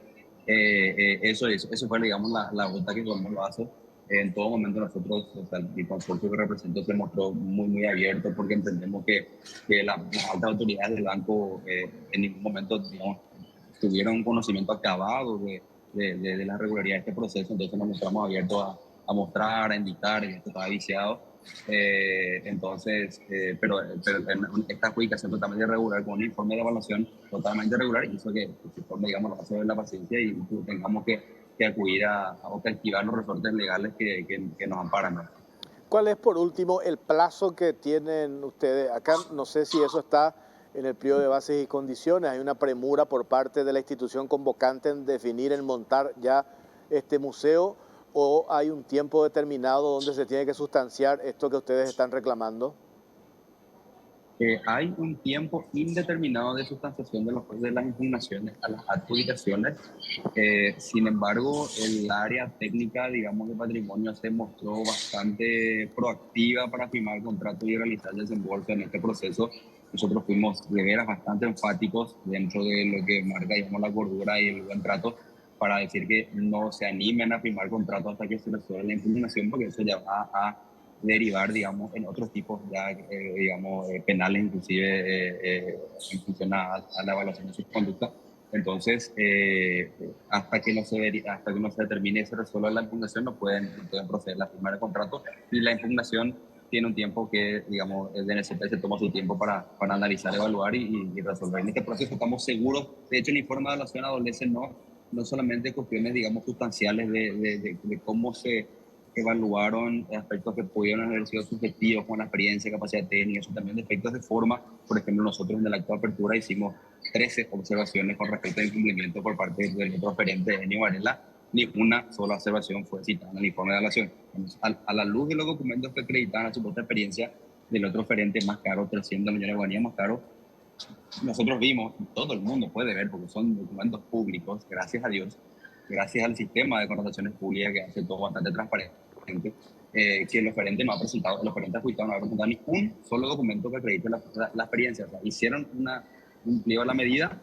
eso fue, digamos, la gota que colmó el vaso. En todo momento nosotros, o sea, el consorcio que represento se mostró muy abierto, porque entendemos que las altas autoridades del banco en ningún momento, digamos, tuvieron conocimiento acabado de la regularidad de este proceso. Entonces nos mostramos abiertos a mostrar, a indicar que esto estaba viciado. Pero esta adjudicación totalmente irregular, con un informe de evaluación totalmente irregular, hizo que el informe, digamos, nos hace ver la paciencia y tengamos que acudir o que activar los resortes legales que nos amparan, ¿no? ¿Cuál es, por último, el plazo que tienen ustedes? Acá no sé si eso está en el pliego de bases y condiciones. Hay una premura por parte de la institución convocante en definir, en montar ya este museo, o hay un tiempo determinado donde se tiene que sustanciar esto que ustedes están reclamando. Hay un tiempo indeterminado de sustanciación de las impugnaciones a las adjudicaciones. Sin embargo, el área técnica, digamos, de patrimonio se mostró bastante proactiva para firmar contratos y realizar el desembolso en este proceso. Nosotros fuimos de veras bastante enfáticos dentro de lo que marca, digamos, la cordura y el buen trato, para decir que no se animen a firmar contratos hasta que se resuelva la impugnación, porque eso ya va a derivar, digamos, en otros tipos ya, digamos, penales, inclusive en función a la evaluación de sus conductas. Entonces, hasta que no se determine y se resuelva la impugnación, no pueden proceder a la firma de contrato, y la impugnación tiene un tiempo que, digamos, el DNCP se toma su tiempo para analizar, evaluar y resolver. En este proceso estamos seguros. De hecho, el informe de evaluación adolece no solamente cuestiones, digamos, sustanciales de cómo se evaluaron aspectos que pudieron haber sido subjetivos, con la experiencia, capacidad técnica, eso también de efectos de forma. Por ejemplo, nosotros en el acto de apertura hicimos 13 observaciones con respecto al incumplimiento por parte del otro oferente de Eni Varela. Ni una sola observación fue citada en el informe de evaluación. A la luz de los documentos que acreditan la supuesta experiencia del otro oferente más caro, 300 millones de guaraníes más caro, nosotros vimos, todo el mundo puede ver, porque son documentos públicos, gracias a Dios, gracias al sistema de contrataciones públicas que hace todo bastante transparente, que el oferente no ha presentado, el oferente adjudicado no ha presentado ni un solo documento que acredite la experiencia. O sea, hicieron un pliego a la medida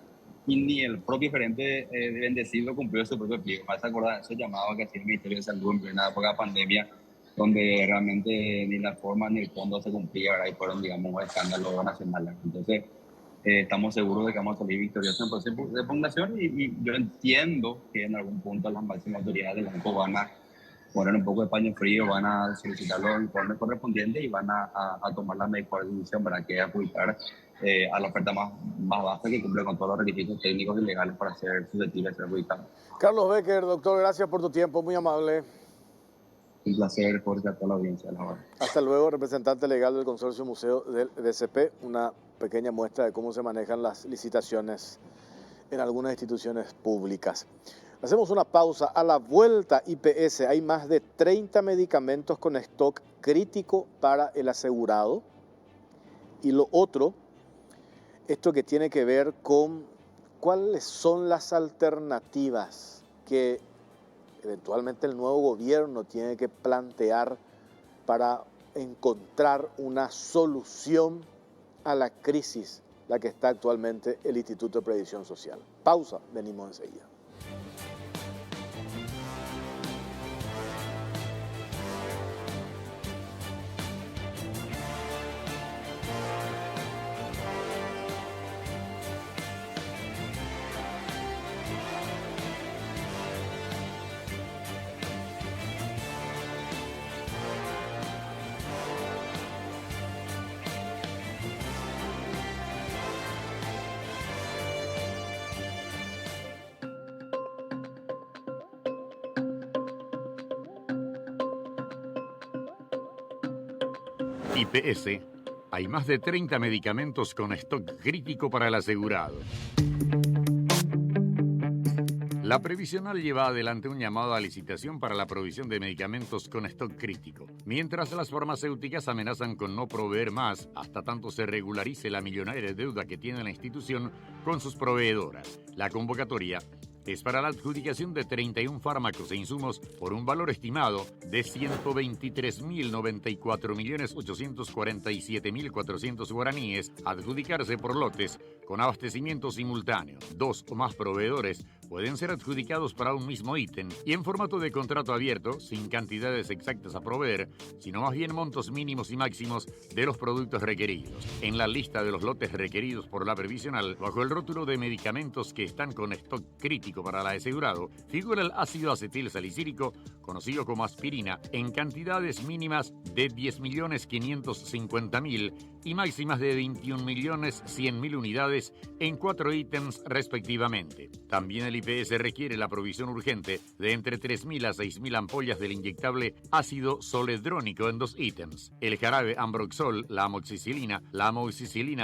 y ni el propio oferente de bendecido cumplió su propio pliego. Me vas a acordar de esos llamados que hacía el Ministerio de Salud en plena época de pandemia, donde realmente ni la forma ni el fondo se cumplía, ¿verdad? Y fueron, digamos, un escándalo nacional. Entonces, estamos seguros de que vamos a salir victoriosos en el proceso de impugnación, y yo entiendo que en algún punto las máximas autoridades del banco van a poner un poco de paño frío, van a solicitar los informes correspondientes y van a tomar la mejor decisión para que adjudicar a la oferta más baja, que cumple con todos los requisitos técnicos y legales para ser susceptible de ser adjudicado. Carlos Becker, doctor, gracias por tu tiempo, muy amable. Un placer, Jorge, a toda la audiencia. Hasta luego, representante legal del Consorcio Museo del DCP, una pequeña muestra de cómo se manejan las licitaciones en algunas instituciones públicas. Hacemos una pausa. A la vuelta, IPS, hay más de 30 medicamentos con stock crítico para el asegurado. Y lo otro, esto que tiene que ver con cuáles son las alternativas que eventualmente el nuevo gobierno tiene que plantear para encontrar una solución a la crisis en la que está actualmente el Instituto de Previsión Social. Pausa, venimos enseguida. IPS, hay más de 30 medicamentos con stock crítico para el asegurado. La previsional lleva adelante un llamado a licitación para la provisión de medicamentos con stock crítico, mientras las farmacéuticas amenazan con no proveer más hasta tanto se regularice la millonaria deuda que tiene la institución con sus proveedoras. La convocatoria es para la adjudicación de 31 fármacos e insumos por un valor estimado de 123.094.847.400 guaraníes, adjudicarse por lotes con abastecimiento simultáneo. 2 o más proveedores pueden ser adjudicados para un mismo ítem y en formato de contrato abierto, sin cantidades exactas a proveer, sino más bien montos mínimos y máximos de los productos requeridos. En la lista de los lotes requeridos por la previsional, bajo el rótulo de medicamentos que están con stock crítico para el asegurado, figura el ácido acetil salicílico, conocido como aspirina, en cantidades mínimas de 10.550.000 y máximas de 21.100.000 unidades en 4 ítems respectivamente. También el IPS requiere la provisión urgente de entre 3.000 a 6.000 ampollas del inyectable ácido soledrónico en 2 ítems: el jarabe Ambroxol, la amoxicilina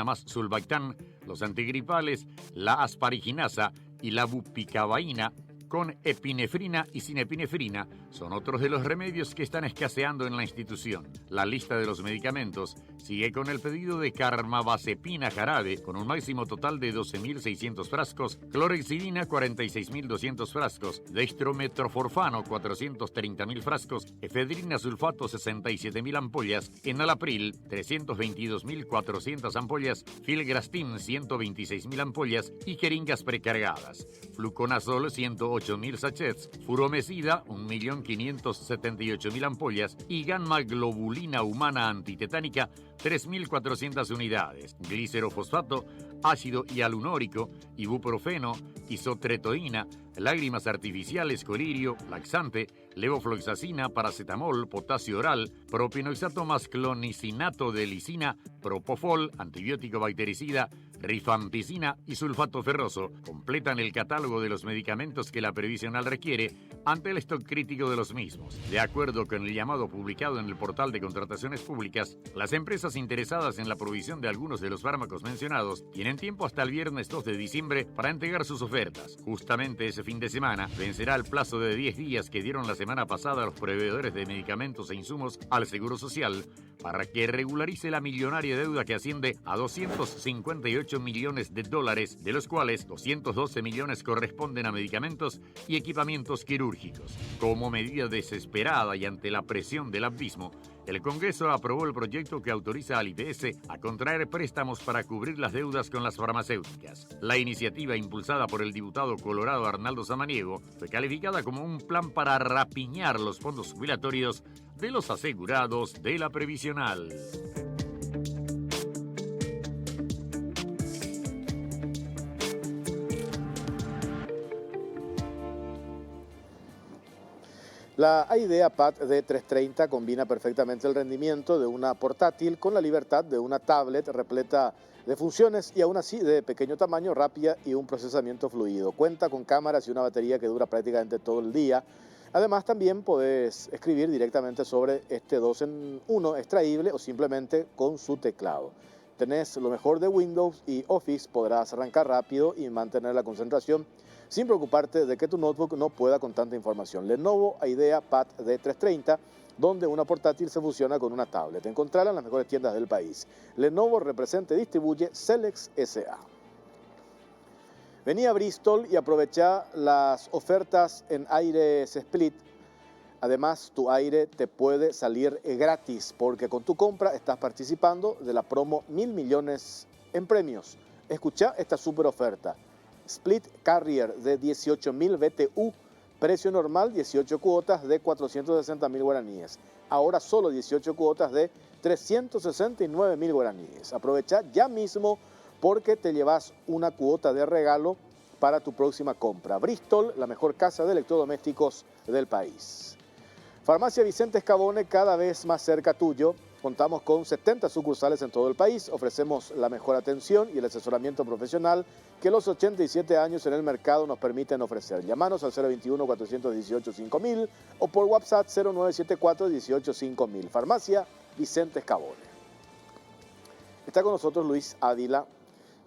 más sulbactán, los antigripales, la aspariginasa y la bupicabaína, con epinefrina y sinepinefrina son otros de los remedios que están escaseando en la institución. La lista de los medicamentos sigue con el pedido de carbamazepina jarabe con un máximo total de 12.600 frascos, clorexidina 46.200 frascos, dextrometroforfano 430.000 frascos, efedrina sulfato 67.000 ampollas, enalapril 322.400 ampollas, filgrastim 126.000 ampollas y jeringas precargadas, fluconazol 108.000 sachets, furomecida 1.578.000 ampollas y gamma globulina humana antitetánica 3.400 unidades, glicerofosfato, ácido hialurónico, ibuprofeno, isotretoína, lágrimas artificiales, colirio, laxante, levofloxacina, paracetamol, potasio oral, propinoxato más clonicinato de lisina, propofol, antibiótico bactericida, rifampicina y sulfato ferroso completan el catálogo de los medicamentos que la previsional requiere ante el stock crítico de los mismos. De acuerdo con el llamado publicado en el portal de contrataciones públicas, las empresas interesadas en la provisión de algunos de los fármacos mencionados tienen tiempo hasta el viernes 2 de diciembre para entregar sus ofertas. Justamente ese fin de semana vencerá el plazo de 10 días que dieron la semana pasada a los proveedores de medicamentos e insumos al Seguro Social para que regularice la millonaria deuda que asciende a 258 millones de dólares, de los cuales 212 millones corresponden a medicamentos y equipamientos quirúrgicos. Como medida desesperada y ante la presión del abismo, el Congreso aprobó el proyecto que autoriza al IPS a contraer préstamos para cubrir las deudas con las farmacéuticas. La iniciativa, impulsada por el diputado colorado Arnaldo Samaniego, fue calificada como un plan para rapiñar los fondos jubilatorios de los asegurados de la previsional. La AIDEA PAD D330 combina perfectamente el rendimiento de una portátil con la libertad de una tablet repleta de funciones y aún así de pequeño tamaño, rápida y un procesamiento fluido. Cuenta con cámaras y una batería que dura prácticamente todo el día. Además, también podés escribir directamente sobre este 2 en 1 extraíble o simplemente con su teclado. Tenés lo mejor de Windows y Office, podrás arrancar rápido y mantener la concentración sin preocuparte de que tu notebook no pueda con tanta información. Lenovo IDEA Pad D330, donde una portátil se fusiona con una tablet. Encontrarla en las mejores tiendas del país. Lenovo representa y distribuye Celex S.A. Vení a Bristol y aprovecha las ofertas en aires Split. Además, tu aire te puede salir gratis porque con tu compra estás participando de la promo 1.000 millones en premios. Escucha esta super oferta. Split Carrier de 18.000 BTU, precio normal 18 cuotas de 460.000 guaraníes. Ahora solo 18 cuotas de 369.000 guaraníes. Aprovecha ya mismo porque te llevas una cuota de regalo para tu próxima compra. Bristol, la mejor casa de electrodomésticos del país. Farmacia Vicente Escabone, cada vez más cerca tuyo. Contamos con 70 sucursales en todo el país. Ofrecemos la mejor atención y el asesoramiento profesional que los 87 años en el mercado nos permiten ofrecer. Llámanos al 021-418-5000 o por WhatsApp 0974-18-5000. Farmacia Vicente Escabone. Está con nosotros Luis Ávila,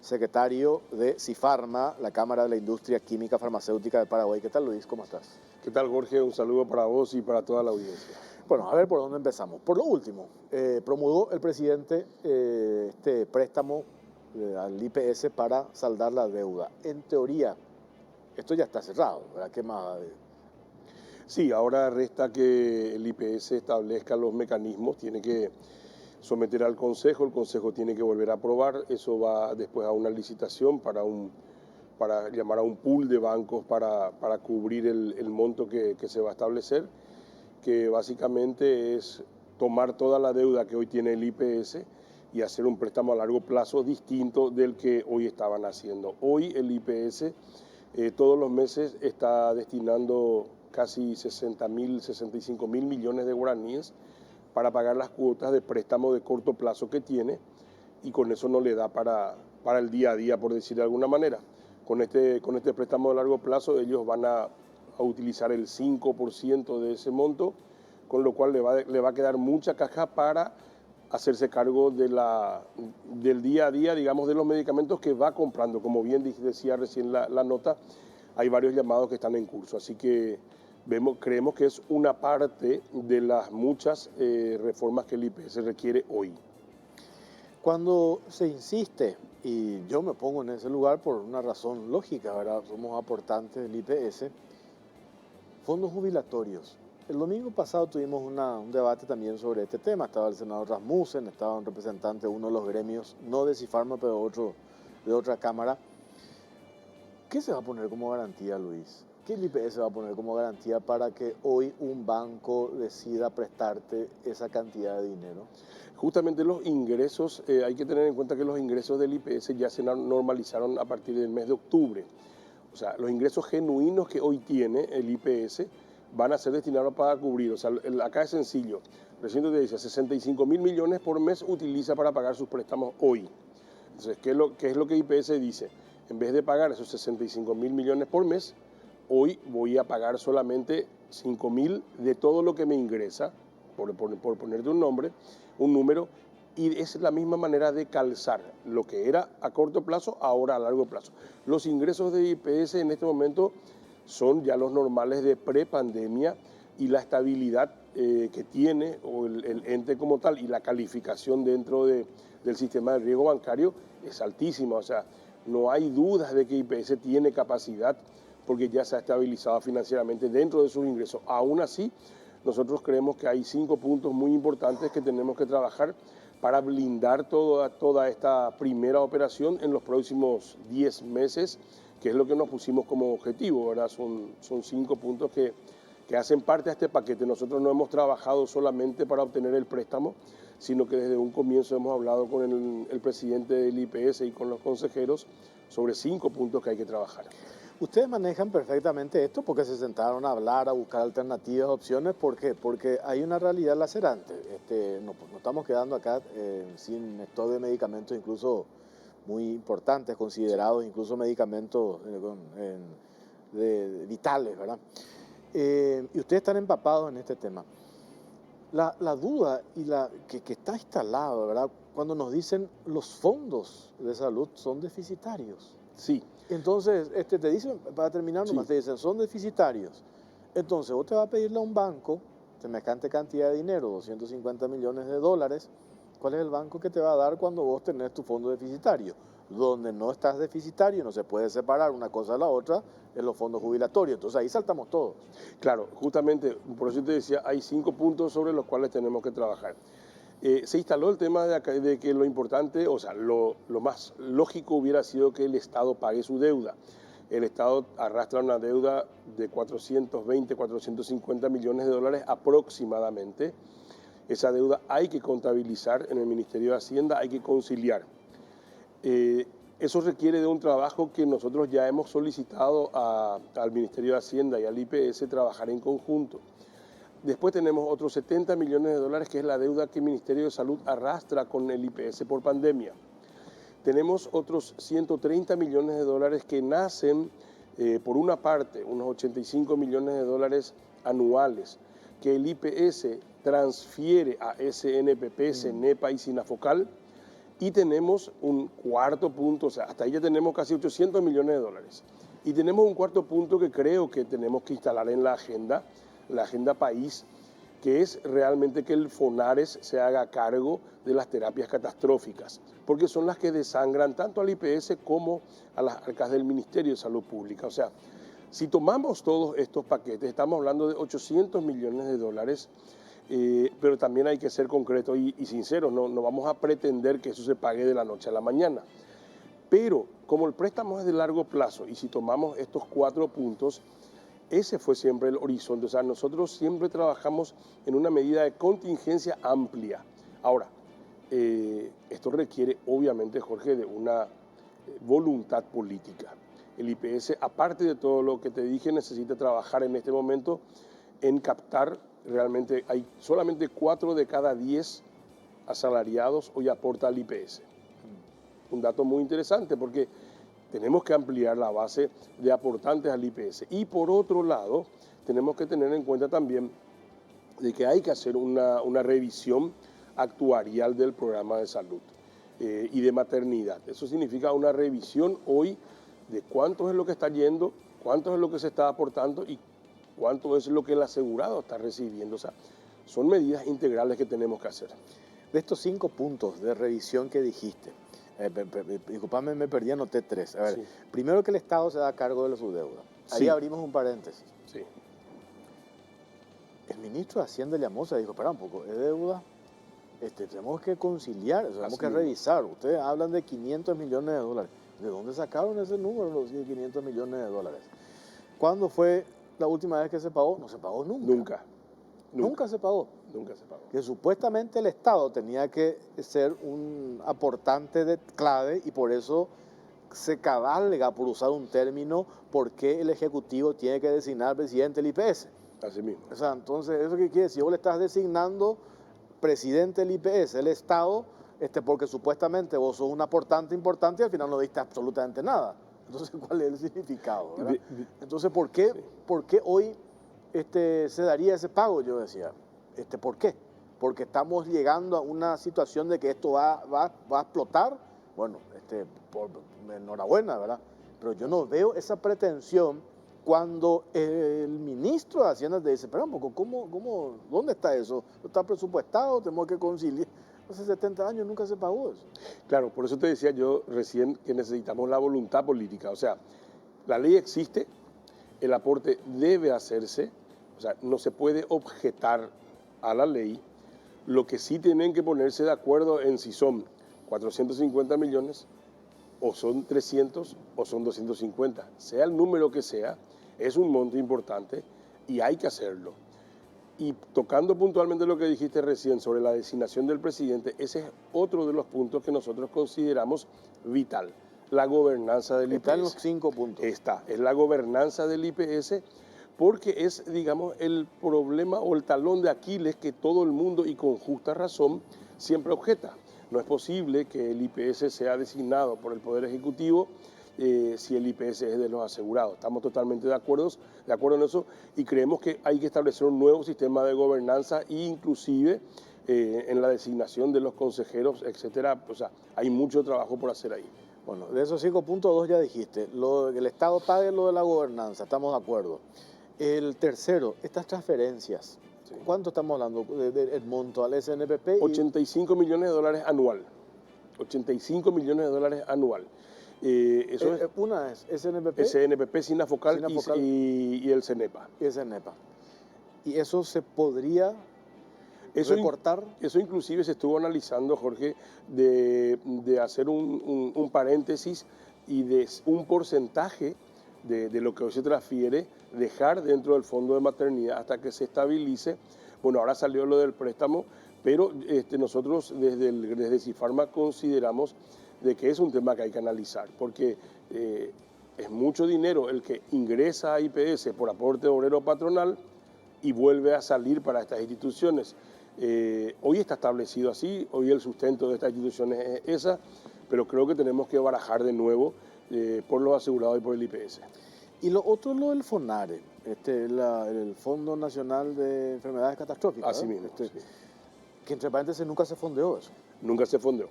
secretario de CIFARMA, la Cámara de la Industria Química Farmacéutica de Paraguay. ¿Qué tal, Luis? ¿Cómo estás? ¿Qué tal, Jorge? Un saludo para vos y para toda la audiencia. Bueno, a ver por dónde empezamos. Por lo último, promulgó el presidente este préstamo al IPS para saldar la deuda. En teoría, esto ya está cerrado, ¿verdad? ¿Qué más? Sí, ahora resta que el IPS establezca los mecanismos, tiene que someter al Consejo, el Consejo tiene que volver a aprobar, eso va después a una licitación para llamar a un pool de bancos para cubrir el monto que se va a establecer, que básicamente es tomar toda la deuda que hoy tiene el IPS y hacer un préstamo a largo plazo distinto del que hoy estaban haciendo. Hoy el IPS todos los meses está destinando casi 65.000 millones de guaraníes para pagar las cuotas de préstamo de corto plazo que tiene y con eso no le da para el día a día, por decir de alguna manera. Con este préstamo de largo plazo ellos van a utilizar el 5% de ese monto, con lo cual le va a quedar mucha caja para hacerse cargo del día a día, digamos, de los medicamentos que va comprando. Como bien decía recién la nota, hay varios llamados que están en curso, así que creemos que es una parte de las muchas reformas que el IPS requiere hoy. Cuando se insiste, y yo me pongo en ese lugar por una razón lógica, ¿verdad? Somos aportantes del IPS, fondos jubilatorios. El domingo pasado tuvimos un debate también sobre este tema. Estaba el senador Rasmussen, estaba un representante de uno de los gremios, no de CIFARMA, pero otro, de otra cámara. ¿Qué se va a poner como garantía, Luis? ¿Qué el IPS va a poner como garantía para que hoy un banco decida prestarte esa cantidad de dinero? Justamente los ingresos, hay que tener en cuenta que los ingresos del IPS ya se normalizaron a partir del mes de octubre. O sea, los ingresos genuinos que hoy tiene el IPS van a ser destinados para cubrir. O sea, acá es sencillo. Recién te dice, 65.000 millones por mes utiliza para pagar sus préstamos hoy. Entonces, ¿qué es lo que IPS dice? En vez de pagar esos 65.000 millones por mes, hoy voy a pagar solamente 5.000 de todo lo que me ingresa, por ponerte un número, y es la misma manera de calzar lo que era a corto plazo, ahora a largo plazo. Los ingresos de IPS en este momento son ya los normales de prepandemia y la estabilidad que tiene o el ente como tal y la calificación dentro del sistema de riesgo bancario es altísima. O sea, no hay dudas de que IPS tiene capacidad porque ya se ha estabilizado financieramente dentro de sus ingresos. Aún así, nosotros creemos que hay 5 puntos muy importantes que tenemos que trabajar para blindar toda esta primera operación en los próximos 10 meses, que es lo que nos pusimos como objetivo, ¿verdad? Son 5 puntos que hacen parte de este paquete. Nosotros no hemos trabajado solamente para obtener el préstamo, sino que desde un comienzo hemos hablado con el presidente del IPS y con los consejeros sobre 5 puntos que hay que trabajar. Ustedes manejan perfectamente esto porque se sentaron a hablar, a buscar alternativas, opciones. ¿Por qué? Porque hay una realidad lacerante. Nos estamos quedando acá sin stock de medicamentos, incluso muy importantes, considerados incluso medicamentos vitales, ¿verdad? Y ustedes están empapados en este tema. La duda y que está instalada, ¿verdad? Cuando nos dicen los fondos de salud son deficitarios. Sí. Entonces, te dicen, para terminar nomás, sí, te dicen, son deficitarios. Entonces, vos te vas a pedirle a un banco semejante cantidad de dinero, 250 millones de dólares. ¿Cuál es el banco que te va a dar cuando vos tenés tu fondo deficitario? Donde no estás deficitario, no se puede separar una cosa de la otra, en los fondos jubilatorios. Entonces, ahí saltamos todos. Claro, justamente, por eso te decía, hay 5 puntos sobre los cuales tenemos que trabajar. Se instaló el tema de que lo importante, o sea, lo más lógico hubiera sido que el Estado pague su deuda. El Estado arrastra una deuda de 420, 450 millones de dólares aproximadamente. Esa deuda hay que contabilizar en el Ministerio de Hacienda, hay que conciliar. Eso requiere de un trabajo que nosotros ya hemos solicitado al Ministerio de Hacienda y al IPS trabajar en conjunto. Después tenemos otros 70 millones de dólares, que es la deuda que el Ministerio de Salud arrastra con el IPS por pandemia. Tenemos otros 130 millones de dólares que nacen, por una parte, unos 85 millones de dólares anuales, que el IPS transfiere a SNPP, CENEPA y SINAFOCAL, y tenemos un cuarto punto, o sea, hasta ahí ya tenemos casi 800 millones de dólares. Y tenemos un cuarto punto que creo que tenemos que instalar en la agenda país, que es realmente que el FONARES se haga cargo de las terapias catastróficas, porque son las que desangran tanto al IPS como a las arcas del Ministerio de Salud Pública. O sea, si tomamos todos estos paquetes, estamos hablando de 800 millones de dólares, pero también hay que ser concretos y sinceros, no vamos a pretender que eso se pague de la noche a la mañana. Pero como el préstamo es de largo plazo y si tomamos estos 4 puntos, ese fue siempre el horizonte. O sea, nosotros siempre trabajamos en una medida de contingencia amplia. Ahora, esto requiere, obviamente, Jorge, de una voluntad política. El IPS, aparte de todo lo que te dije, necesita trabajar en este momento en captar, realmente hay solamente 4 de cada 10 asalariados hoy aporta al IPS. Un dato muy interesante porque tenemos que ampliar la base de aportantes al IPS. Y por otro lado, tenemos que tener en cuenta también de que hay que hacer una revisión actuarial del programa de salud y de maternidad. Eso significa una revisión hoy de cuánto es lo que está yendo cuánto es lo que se está aportando y cuánto es lo que el asegurado está recibiendo. O sea, son medidas integrales que tenemos que hacer. De estos 5 puntos de revisión que dijiste, disculpame, me perdí, anoté 3. A ver, Sí. primero que el Estado se da cargo de su deuda. Ahí Sí. abrimos un paréntesis. Sí. El ministro de Hacienda llamó, se dijo, espera un poco, es deuda, tenemos que conciliar, tenemos Así que mismo. revisar. Ustedes hablan de 500 millones de dólares. ¿De dónde sacaron ese número, los 500 millones de dólares? ¿Cuándo fue la última vez que se pagó? No se pagó nunca. Nunca se pagó. Nunca se pagó. Que supuestamente el Estado tenía que ser un aportante clave y por eso se cabalga, por usar un término, por qué el Ejecutivo tiene que designar al presidente del IPS. Así mismo. O sea, entonces, ¿eso qué quiere decir? Vos le estás designando presidente del IPS, el Estado, porque supuestamente vos sos un aportante importante y al final no diste absolutamente nada. Entonces, ¿cuál es el significado? ¿Verdad? Entonces, ¿por qué hoy se daría ese pago? Yo decía, ¿por qué? Porque estamos llegando a una situación de que esto va a explotar. Bueno, enhorabuena, ¿verdad? Pero yo no veo esa pretensión cuando el ministro de Hacienda te dice, espera un poco, ¿dónde está eso? ¿Está presupuestado? ¿Tenemos que conciliar? Hace 70 años nunca se pagó eso. Claro, por eso te decía yo recién que necesitamos la voluntad política. O sea, la ley existe, el aporte debe hacerse, o sea, no se puede objetar a la ley. Lo que sí tienen que ponerse de acuerdo en si son 450 millones o son 300 o son 250. Sea el número que sea, es un monto importante y hay que hacerlo. Y tocando puntualmente lo que dijiste recién sobre la designación del presidente, ese es otro de los puntos que nosotros consideramos vital, la gobernanza del IPS. Está en los 5 puntos. Es la gobernanza del IPS porque es, digamos, el problema o el talón de Aquiles que todo el mundo, y con justa razón, siempre objeta. No es posible que el IPS sea designado por el Poder Ejecutivo si el IPS es de los asegurados. Estamos totalmente de acuerdo en eso y creemos que hay que establecer un nuevo sistema de gobernanza e inclusive en la designación de los consejeros, etcétera. O sea, hay mucho trabajo por hacer ahí. Bueno, de esos 5 puntos, 2 ya dijiste. El Estado pague lo de la gobernanza, estamos de acuerdo. El tercero, estas transferencias. Sí. ¿Cuánto estamos hablando del monto al SNPP? 85 millones de dólares anual. 85 millones de dólares anual. Una es SNPP. SNPP, Sinafocal y el CENEPA. Y el CENEPA. ¿Y eso se podría recortar? Eso inclusive se estuvo analizando, Jorge, de hacer un paréntesis y de un porcentaje de lo que hoy se transfiere, dejar dentro del fondo de maternidad hasta que se estabilice. Bueno, ahora salió lo del préstamo, pero nosotros desde Cifarma consideramos de que es un tema que hay que analizar, porque es mucho dinero el que ingresa a IPS por aporte obrero patronal y vuelve a salir para estas instituciones. Hoy está establecido así, hoy el sustento de estas instituciones es esa, pero creo que tenemos que barajar de nuevo por los asegurados y por el IPS. Y lo otro es lo del FONARE, el Fondo Nacional de Enfermedades Catastróficas. Así mismo. Sí. Que entre paréntesis nunca se fondeó eso. Nunca se fondeó.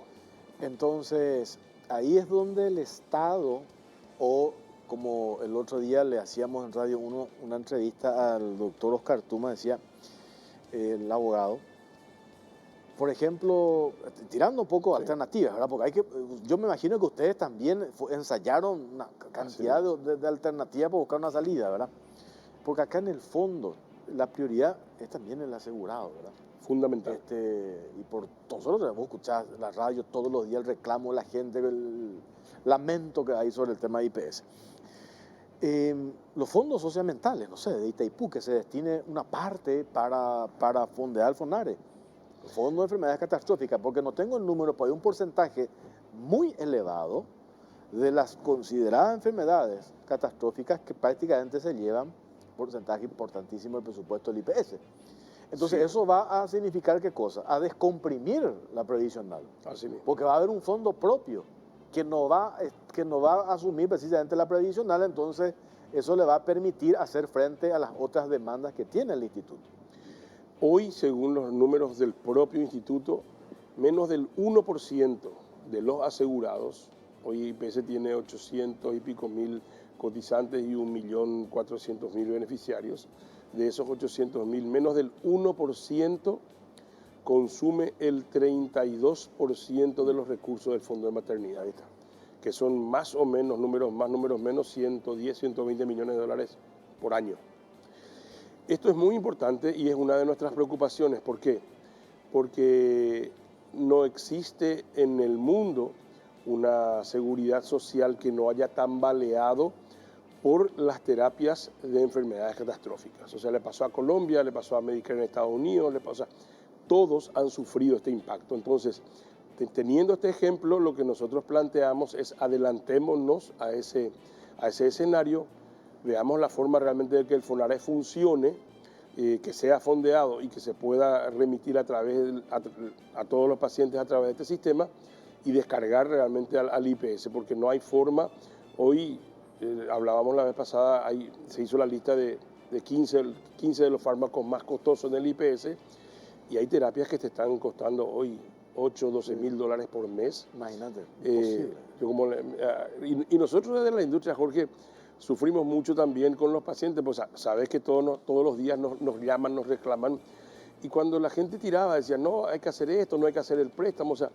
Entonces, ahí es donde el Estado, o como el otro día le hacíamos en Radio 1 una entrevista al doctor Oscar Tuma, decía el abogado, por ejemplo, tirando un poco alternativas, ¿verdad? Porque yo me imagino que ustedes también ensayaron una cantidad de alternativas para buscar una salida, ¿verdad? Porque acá en el fondo la prioridad es también el asegurado, ¿verdad? Fundamental. Y por nosotros debemos escuchar la radio todos los días, el reclamo de la gente, el lamento que hay sobre el tema de IPS. Los fondos socioambientales, no sé, de Itaipú, que se destine una parte para fondear el FONARE, el Fondo de Enfermedades Catastróficas, porque no tengo el número, pero hay un porcentaje muy elevado de las consideradas enfermedades catastróficas que prácticamente se llevan un porcentaje importantísimo del presupuesto del IPS. Entonces, eso va a significar ¿qué cosa? A descomprimir la previsional. Así mismo. Porque va a haber un fondo propio que no va a asumir precisamente la previsional, entonces eso le va a permitir hacer frente a las otras demandas que tiene el instituto. Hoy, según los números del propio instituto, menos del 1% de los asegurados, hoy IPS tiene 800 y pico mil cotizantes y 1.400.000 beneficiarios. De esos 800.000, menos del 1% consume el 32% de los recursos del Fondo de Maternidad, que son más o menos, números más, números menos, 110, 120 millones de dólares por año. Esto es muy importante y es una de nuestras preocupaciones. ¿Por qué? Porque no existe en el mundo una seguridad social que no haya tambaleado por las terapias de enfermedades catastróficas. O sea, le pasó a Colombia, le pasó a Medicare en Estados Unidos, todos han sufrido este impacto. Entonces, teniendo este ejemplo, lo que nosotros planteamos es adelantémonos a ese escenario, veamos la forma realmente de que el FONARE funcione, que sea fondeado y que se pueda remitir a todos los pacientes a través de este sistema y descargar realmente al IPS, porque no hay forma. Hoy, hablábamos la vez pasada, se hizo la lista de 15 de los fármacos más costosos del IPS y hay terapias que te están costando hoy 8, 12 mil dólares por mes. Imagínate, y nosotros desde la industria, Jorge, sufrimos mucho también con los pacientes, pues sabes que todos los días nos llaman, nos reclaman, y cuando la gente tiraba decía, no, hay que hacer esto, no hay que hacer el préstamo. O sea,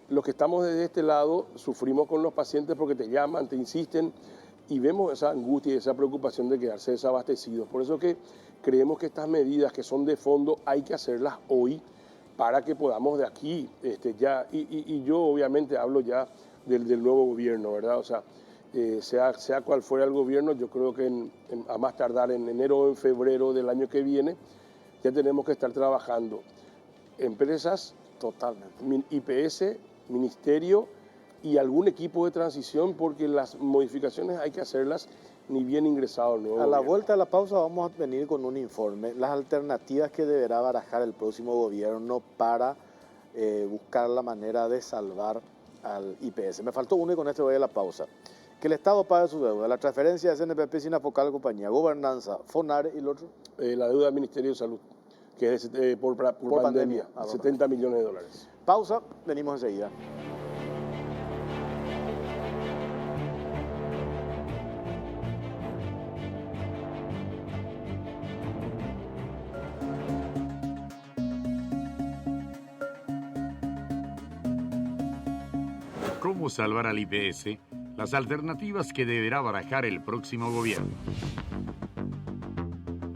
los que estamos desde este lado sufrimos con los pacientes porque te llaman, te insisten, y vemos esa angustia y esa preocupación de quedarse desabastecidos. Por eso que creemos que estas medidas que son de fondo hay que hacerlas hoy para que podamos de aquí ya, y yo obviamente hablo ya del nuevo gobierno, ¿verdad? O sea, sea cual fuera el gobierno, yo creo que a más tardar en enero o en febrero del año que viene, ya tenemos que estar trabajando empresas, totalmente, IPS, ministerio y algún equipo de transición, porque las modificaciones hay que hacerlas ni bien ingresado el nuevo gobierno. A la vuelta de la pausa vamos a venir con un informe, las alternativas que deberá barajar el próximo gobierno para buscar la manera de salvar al IPS. Me faltó uno y con este voy a la pausa. Que el Estado pague su deuda, la transferencia de CNPP sin Afocal compañía, gobernanza, FONARE y el otro. La deuda del Ministerio de Salud, que es por pandemia, 70 millones de dólares. Pausa, venimos enseguida. ¿Cómo salvar al IPS? Las alternativas que deberá barajar el próximo gobierno.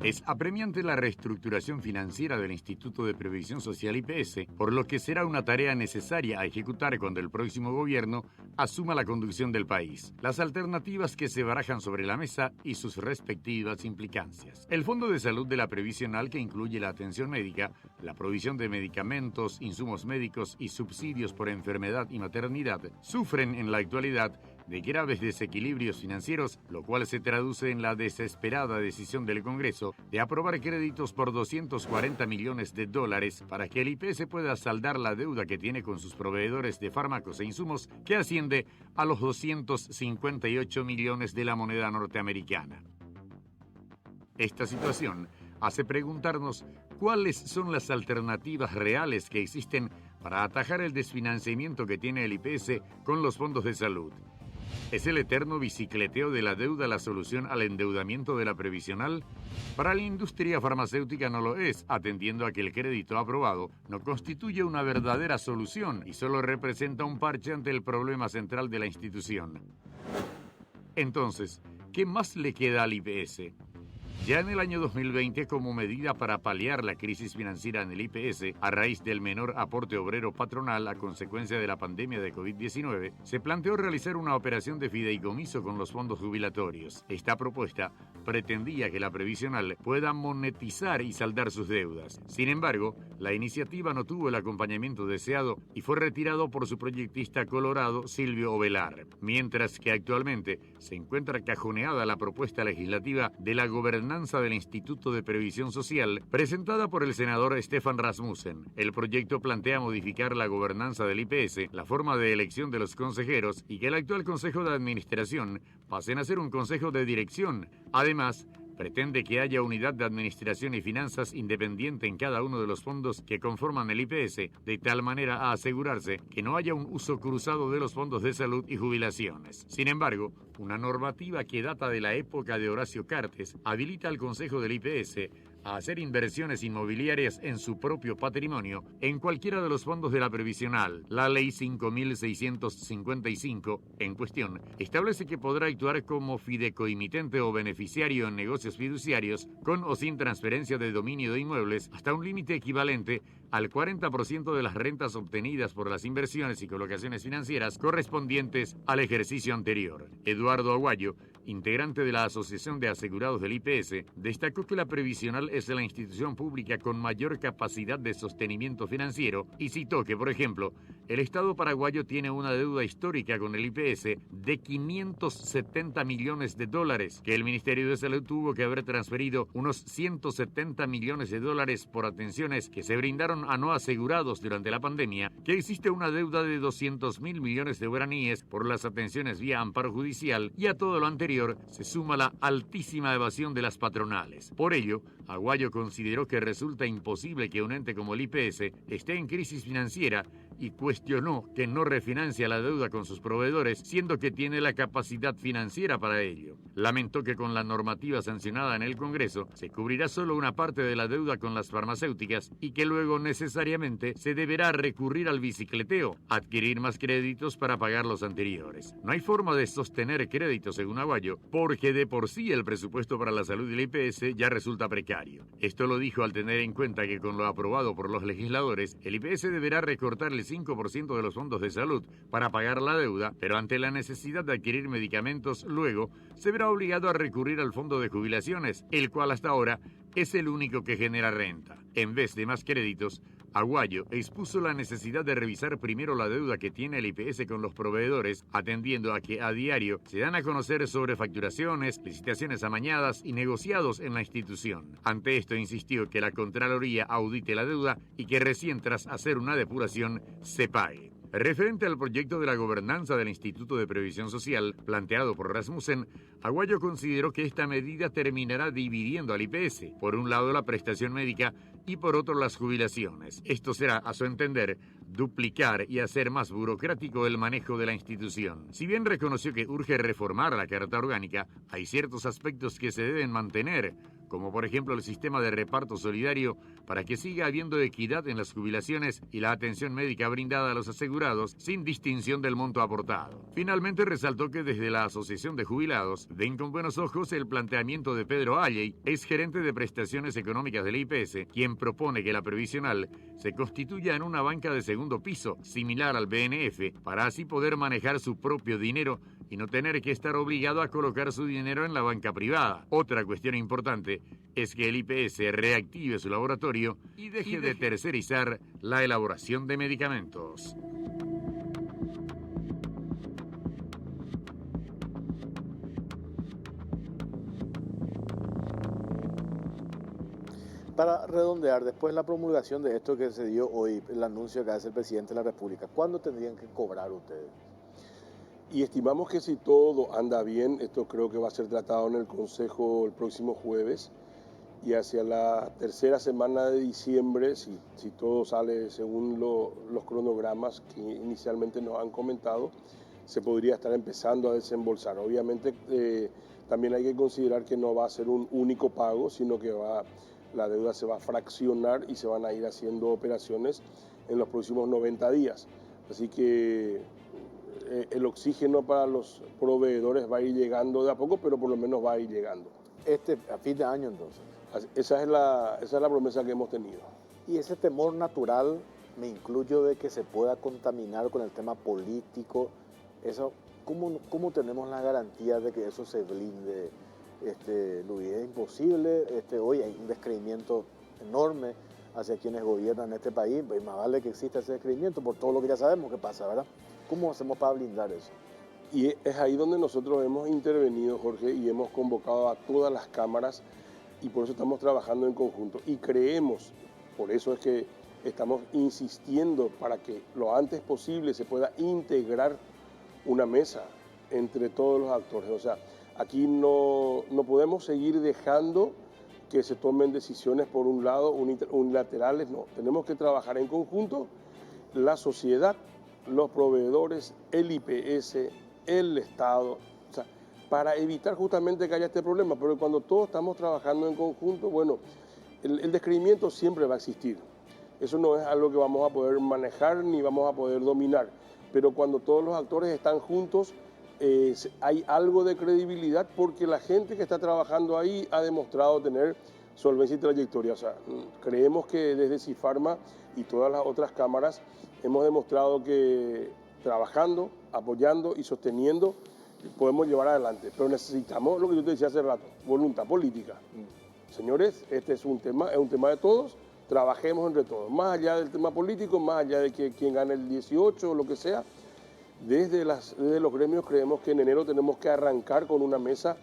Es apremiante la reestructuración financiera del Instituto de Previsión Social IPS, por lo que será una tarea necesaria a ejecutar cuando el próximo gobierno asuma la conducción del país. Las alternativas que se barajan sobre la mesa y sus respectivas implicancias. El Fondo de Salud de la Previsional, que incluye la atención médica, la provisión de medicamentos, insumos médicos y subsidios por enfermedad y maternidad, sufren en la actualidad de graves desequilibrios financieros, lo cual se traduce en la desesperada decisión del Congreso de aprobar créditos por 240 millones de dólares para que el IPS pueda saldar la deuda que tiene con sus proveedores de fármacos e insumos, que asciende a los 258 millones de la moneda norteamericana. Esta situación hace preguntarnos cuáles son las alternativas reales que existen para atajar el desfinanciamiento que tiene el IPS con los fondos de salud. ¿Es el eterno bicicleteo de la deuda la solución al endeudamiento de la previsional? Para la industria farmacéutica no lo es, atendiendo a que el crédito aprobado no constituye una verdadera solución y solo representa un parche ante el problema central de la institución. Entonces, ¿qué más le queda al IPS? Ya en el año 2020, como medida para paliar la crisis financiera en el IPS a raíz del menor aporte obrero patronal a consecuencia de la pandemia de COVID-19, se planteó realizar una operación de fideicomiso con los fondos jubilatorios. Esta propuesta pretendía que la previsional pueda monetizar y saldar sus deudas. Sin embargo, la iniciativa no tuvo el acompañamiento deseado y fue retirado por su proyectista colorado Silvio Ovelar, mientras que actualmente se encuentra cajoneada la propuesta legislativa de la gobernanza del Instituto de Previsión Social, presentada por el senador Stefan Rasmussen. El proyecto plantea modificar la gobernanza del IPS, la forma de elección de los consejeros y que el actual Consejo de Administración pasen a ser un Consejo de Dirección, además pretende que haya unidad de administración y finanzas independiente en cada uno de los fondos que conforman el IPS, de tal manera a asegurarse que no haya un uso cruzado de los fondos de salud y jubilaciones. Sin embargo, una normativa que data de la época de Horacio Cartes habilita al Consejo del IPS a hacer inversiones inmobiliarias en su propio patrimonio en cualquiera de los fondos de la previsional. La Ley 5.655 en cuestión establece que podrá actuar como fideicomitente o beneficiario en negocios fiduciarios con o sin transferencia de dominio de inmuebles hasta un límite equivalente al 40% de las rentas obtenidas por las inversiones y colocaciones financieras correspondientes al ejercicio anterior. Eduardo Aguayo, integrante de la Asociación de Asegurados del IPS, destacó que la previsional es la institución pública con mayor capacidad de sostenimiento financiero y citó que, por ejemplo, el Estado paraguayo tiene una deuda histórica con el IPS de 570 millones de dólares, que el Ministerio de Salud tuvo que haber transferido unos 170 millones de dólares por atenciones que se brindaron a no asegurados durante la pandemia, que existe una deuda de 200.000 millones de guaraníes por las atenciones vía amparo judicial y a todo lo anterior se suma la altísima evasión de las patronales. Por ello, Aguayo consideró que resulta imposible que un ente como el IPS esté en crisis financiera y cuestionó que no refinancia la deuda con sus proveedores, siendo que tiene la capacidad financiera para ello. Lamentó que con la normativa sancionada en el Congreso se cubrirá solo una parte de la deuda con las farmacéuticas y que luego necesariamente se deberá recurrir al bicicleteo, adquirir más créditos para pagar los anteriores. No hay forma de sostener créditos, según Aguayo, porque de por sí el presupuesto para la salud del IPS ya resulta precario. Esto lo dijo al tener en cuenta que con lo aprobado por los legisladores, el IPS deberá recortar el 5% de los fondos de salud para pagar la deuda, pero ante la necesidad de adquirir medicamentos, luego se verá obligado a recurrir al fondo de jubilaciones, el cual hasta ahora es el único que genera renta. En vez de más créditos, Aguayo expuso la necesidad de revisar primero la deuda que tiene el IPS con los proveedores, atendiendo a que a diario se dan a conocer sobrefacturaciones, licitaciones amañadas y negociados en la institución. Ante esto insistió que la Contraloría audite la deuda y que recién tras hacer una depuración se pague. Referente al proyecto de la gobernanza del Instituto de Previsión Social, planteado por Rasmussen, Aguayo consideró que esta medida terminará dividiendo al IPS, por un lado la prestación médica y por otro las jubilaciones. Esto será, a su entender, duplicar y hacer más burocrático el manejo de la institución. Si bien reconoció que urge reformar la Carta Orgánica, hay ciertos aspectos que se deben mantener, como por ejemplo el sistema de reparto solidario, para que siga habiendo equidad en las jubilaciones y la atención médica brindada a los asegurados sin distinción del monto aportado. Finalmente resaltó que desde la Asociación de Jubilados ven con buenos ojos el planteamiento de Pedro Alley, exgerente de prestaciones económicas del IPS, quien propone que la previsional se constituya en una banca de segundo piso, similar al BNF, para así poder manejar su propio dinero y no tener que estar obligado a colocar su dinero en la banca privada. Otra cuestión importante es que el IPS reactive su laboratorio y deje de tercerizar la elaboración de medicamentos. Para redondear, después de la promulgación de esto que se dio hoy, el anuncio que hace el presidente de la República, ¿cuándo tendrían que cobrar ustedes? Y estimamos que si todo anda bien, esto creo que va a ser tratado en el Consejo el próximo jueves, y hacia la tercera semana de diciembre, si todo sale según los cronogramas que inicialmente nos han comentado, se podría estar empezando a desembolsar. Obviamente también hay que considerar que no va a ser un único pago, sino que la deuda se va a fraccionar y se van a ir haciendo operaciones en los próximos 90 días. Así que el oxígeno para los proveedores va a ir llegando de a poco, pero por lo menos va a ir llegando. A fin de año entonces. Esa es la promesa que hemos tenido. Y ese temor natural, me incluyo de que se pueda contaminar con el tema político, eso, ¿cómo tenemos la garantía de que eso se blinde? Luis, es imposible, hoy hay un descreimiento enorme hacia quienes gobiernan este país, pues más vale que exista ese descreimiento por todo lo que ya sabemos que pasa, ¿verdad? ¿Cómo hacemos para blindar eso? Y es ahí donde nosotros hemos intervenido, Jorge, y hemos convocado a todas las cámaras, y por eso estamos trabajando en conjunto. Y creemos, por eso es que estamos insistiendo para que lo antes posible se pueda integrar una mesa entre todos los actores. O sea, Aquí no podemos seguir dejando que se tomen decisiones por un lado unilaterales, no. Tenemos que trabajar en conjunto, la sociedad, los proveedores, el IPS, el Estado, o sea, para evitar justamente que haya este problema. Pero cuando todos estamos trabajando en conjunto, bueno, el descreimiento siempre va a existir. Eso no es algo que vamos a poder manejar ni vamos a poder dominar. Pero cuando todos los actores están juntos, hay algo de credibilidad porque la gente que está trabajando ahí ha demostrado tener solvencia y trayectoria. O sea, creemos que desde Cifarma y todas las otras cámaras hemos demostrado que trabajando, apoyando y sosteniendo podemos llevar adelante. Pero necesitamos, lo que yo te decía hace rato, voluntad política. Señores, este es un tema de todos, trabajemos entre todos. Más allá del tema político, más allá de que quien gane el 18 o lo que sea, desde los gremios creemos que en enero tenemos que arrancar con una mesa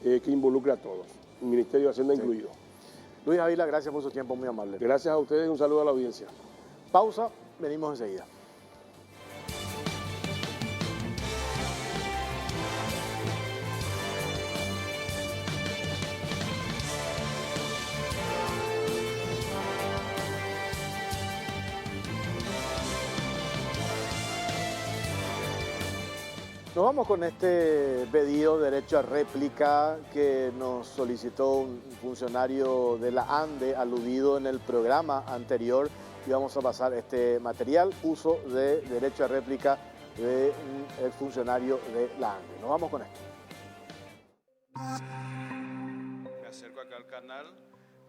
que involucre a todos, el Ministerio de Hacienda incluido. Luis Ávila, gracias por su tiempo, muy amable. Gracias a ustedes y un saludo a la audiencia. Pausa, venimos enseguida. Nos vamos con este pedido de derecho a réplica que nos solicitó un funcionario de la ANDE aludido en el programa anterior y vamos a pasar este material, uso de derecho a réplica del funcionario de la ANDE. Nos vamos con esto. Me acerco acá al canal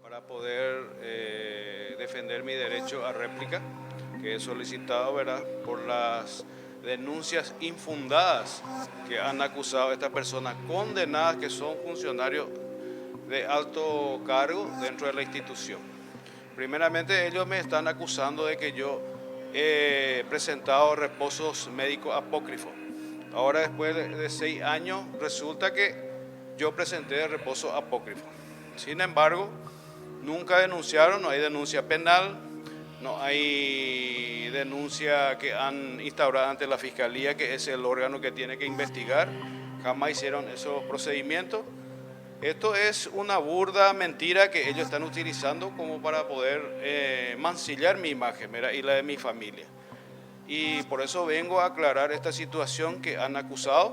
para poder defender mi derecho a réplica que he solicitado, ¿verdad?, por las denuncias infundadas que han acusado a estas personas condenadas que son funcionarios de alto cargo dentro de la institución. Primeramente, ellos me están acusando de que yo he presentado reposos médicos apócrifos. Ahora, después de 6 años, resulta que yo presenté reposo apócrifo. Sin embargo, nunca denunciaron, no hay denuncia penal, no hay denuncia que han instaurado ante la Fiscalía, que es el órgano que tiene que investigar. Jamás hicieron esos procedimientos. Esto es una burda mentira que ellos están utilizando como para poder mancillar mi imagen, ¿verdad?, y la de mi familia. Y por eso vengo a aclarar esta situación que han acusado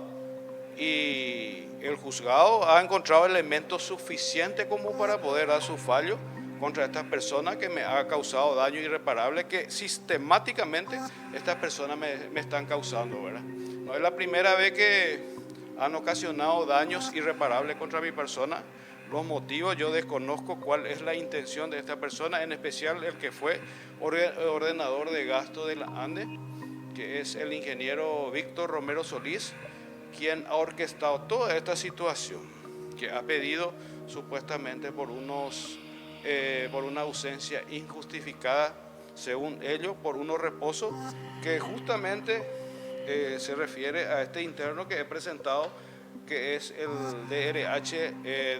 y el juzgado ha encontrado elementos suficientes como para poder dar su fallo contra estas personas que me han causado daño irreparable, que sistemáticamente estas personas me están causando, ¿verdad? No es la primera vez que han ocasionado daños irreparables contra mi persona. Los motivos yo desconozco cuál es la intención de esta persona, en especial el que fue ordenador de gasto de la ANDE, que es el ingeniero Víctor Romero Solís, quien ha orquestado toda esta situación, que ha pedido supuestamente por una ausencia injustificada, según ellos, por unos reposos que justamente se refiere a este interno que he presentado, que es el DRH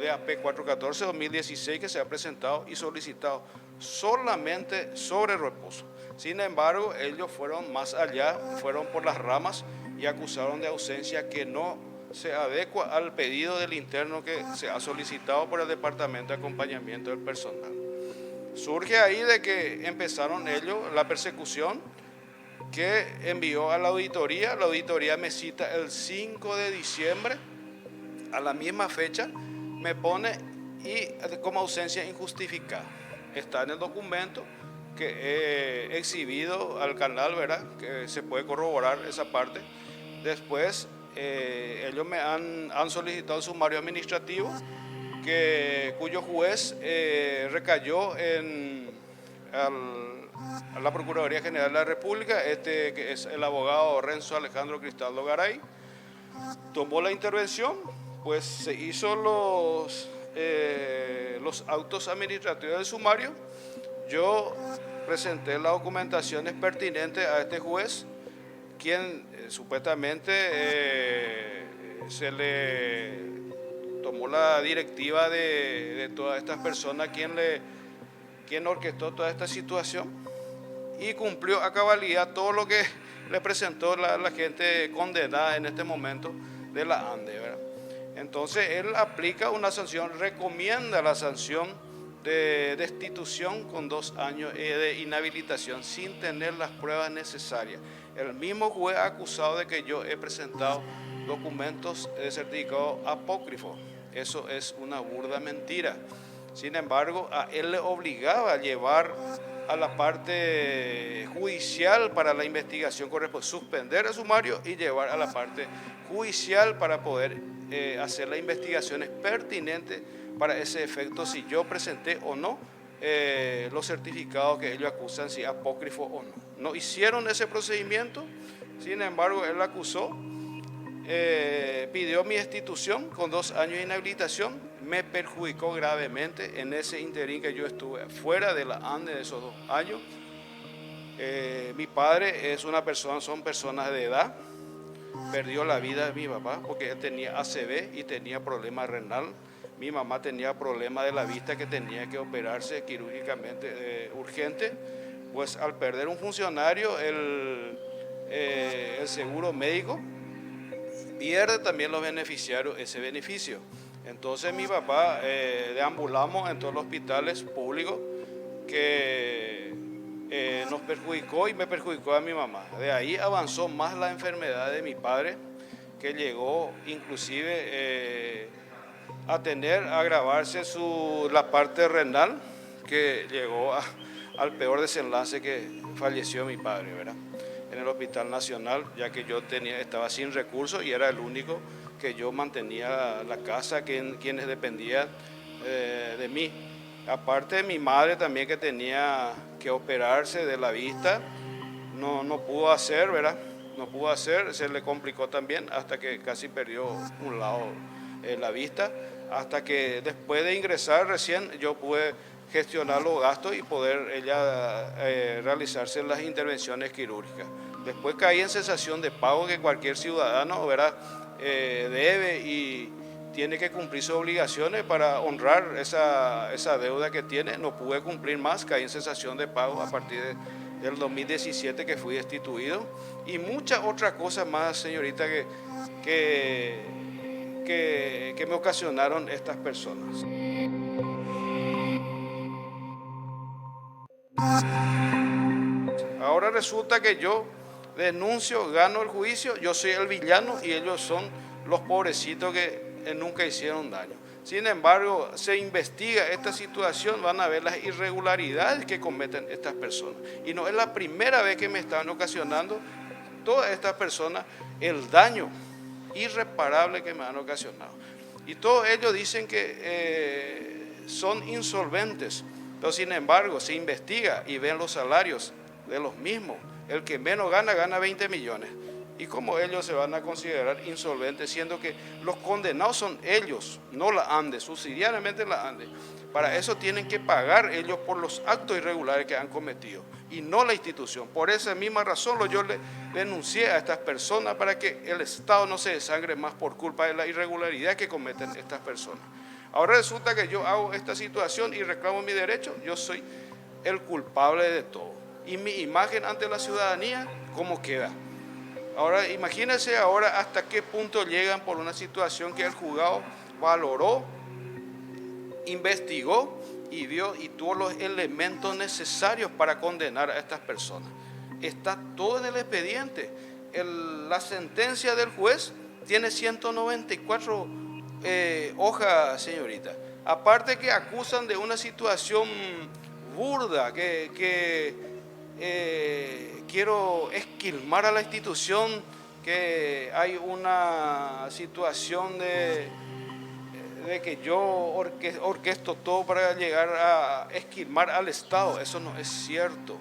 DAP 414-2016, que se ha presentado y solicitado solamente sobre reposo. Sin embargo, ellos fueron más allá, fueron por las ramas y acusaron de ausencia que no se adecua al pedido del interno que se ha solicitado por el Departamento de Acompañamiento del Personal. Surge ahí de que empezaron ellos la persecución que envió a la auditoría me cita el 5 de diciembre, a la misma fecha, me pone y como ausencia injustificada. Está en el documento que he exhibido al canal, ¿verdad?, que se puede corroborar esa parte. Después, ellos me han solicitado el sumario administrativo, cuyo juez recayó a la Procuraduría General de la República, que es el abogado Renzo Alejandro Cristaldo Garay. Tomó la intervención, pues se hizo los autos administrativos del sumario. Yo presenté las documentaciones pertinentes a este juez, quien supuestamente se le tomó la directiva de todas estas personas, quien orquestó toda esta situación y cumplió a cabalidad todo lo que le presentó la gente condenada en este momento de la ANDE, ¿verdad? Entonces él aplica una sanción, recomienda la sanción de destitución con 2 años de inhabilitación sin tener las pruebas necesarias. El mismo juez ha acusado de que yo he presentado documentos de certificado apócrifo. Eso es una burda mentira. Sin embargo, a él le obligaba a llevar a la parte judicial para la investigación correspondiente, suspender el sumario y llevar a la parte judicial para poder hacer las investigaciones pertinentes para ese efecto, si yo presenté o no los certificados que ellos acusan, si apócrifo o no. No hicieron ese procedimiento, sin embargo, él acusó, pidió mi destitución con 2 años de inhabilitación, me perjudicó gravemente en ese interín que yo estuve fuera de la ANDE de esos 2 años. Mi padre es una persona, son personas de edad, perdió la vida de mi papá porque él tenía ACV y tenía problema renal. Mi mamá tenía problema de la vista que tenía que operarse quirúrgicamente urgente. Pues al perder un funcionario, el seguro médico pierde también los beneficiarios ese beneficio. Entonces mi papá deambulamos en todos los hospitales públicos que nos perjudicó y me perjudicó a mi mamá. De ahí avanzó más la enfermedad de mi padre, que llegó inclusive a agravarse la parte renal, que llegó al peor desenlace, que falleció mi padre, ¿verdad? En el Hospital Nacional, ya que yo estaba sin recursos y era el único que yo mantenía la casa, quienes dependían de mí. Aparte de mi madre también, que tenía que operarse de la vista, no pudo hacer, ¿verdad? No pudo hacer, se le complicó también hasta que casi perdió un lado la vista, hasta que después de ingresar recién yo pude gestionar los gastos y poder ella realizarse las intervenciones quirúrgicas. Después caí en cesación de pago, que cualquier ciudadano, ¿verdad? Debe y tiene que cumplir sus obligaciones para honrar esa deuda que tiene. No pude cumplir más, caí en cesación de pago a partir del 2017 que fui destituido, y muchas otras cosas más, señorita, que me ocasionaron estas personas. Ahora resulta que yo denuncio, gano el juicio, yo soy el villano y ellos son los pobrecitos que nunca hicieron daño. Sin embargo, se investiga esta situación, van a ver las irregularidades que cometen estas personas. Y no es la primera vez que me están ocasionando todas estas personas el daño irreparable que me han ocasionado. Y todos ellos dicen que son insolventes, pero sin embargo se investiga y ven los salarios de los mismos. El que menos gana 20 millones. ¿Y cómo ellos se van a considerar insolventes, siendo que los condenados son ellos, no la ANDE, subsidiariamente la ANDE? Para eso tienen que pagar ellos por los actos irregulares que han cometido y no la institución. Por esa misma razón yo le denuncié a estas personas para que el Estado no se desangre más por culpa de la irregularidad que cometen estas personas. Ahora resulta que yo hago esta situación y reclamo mi derecho, yo soy el culpable de todo. Y mi imagen ante la ciudadanía, ¿cómo queda? Ahora imagínense ahora hasta qué punto llegan por una situación que el juzgado valoró, investigó y vio y tuvo los elementos necesarios para condenar a estas personas. Está todo en el expediente. La sentencia del juez tiene 194 hojas, señorita. Aparte que acusan de una situación burda, quiero esquilmar a la institución, que hay una situación de que yo orquesto todo para llegar a esquilmar al Estado. Eso no es cierto.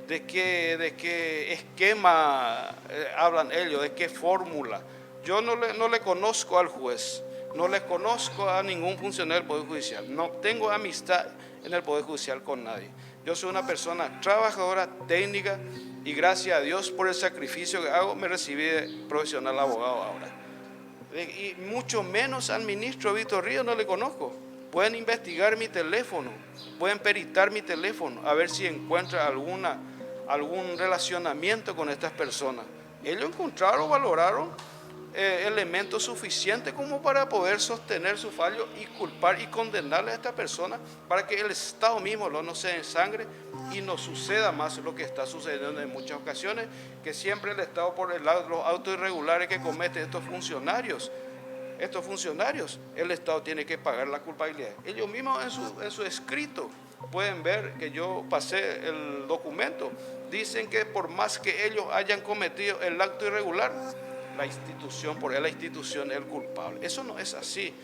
¿De qué esquema hablan ellos? ¿De qué fórmula? Yo no le conozco al juez, no le conozco a ningún funcionario del Poder Judicial, no tengo amistad en el Poder Judicial con nadie. Yo soy una persona trabajadora, técnica, y gracias a Dios por el sacrificio que hago me recibí de profesional abogado ahora. Y mucho menos al ministro Víctor Ríos no le conozco. Pueden investigar mi teléfono, pueden peritar mi teléfono, a ver si encuentra algún relacionamiento con estas personas. Ellos encontraron, valoraron elementos suficientes como para poder sostener su fallo y culpar y condenarle a esta persona para que el Estado mismo no se ensangre y no suceda más lo que está sucediendo en muchas ocasiones, que siempre el Estado, por el lado de los autos irregulares que cometen estos funcionarios, el Estado tiene que pagar la culpabilidad. Ellos mismos en su escrito pueden ver que yo pasé el documento, dicen que por más que ellos hayan cometido el acto irregular, la institución es el culpable. Eso no es así.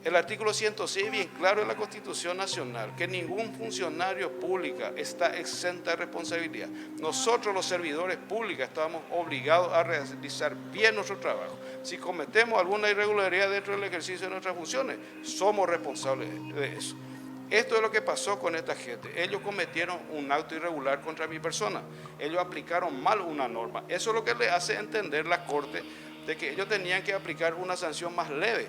El artículo 106 bien claro de la Constitución Nacional, que ningún funcionario público está exenta de responsabilidad. Nosotros los servidores públicos estamos obligados a realizar bien nuestro trabajo. Si cometemos alguna irregularidad dentro del ejercicio de nuestras funciones, somos responsables de eso. Esto es lo que pasó con esta gente. Ellos cometieron un acto irregular contra mi persona. Ellos aplicaron mal una norma. Eso es lo que le hace entender la Corte de que ellos tenían que aplicar una sanción más leve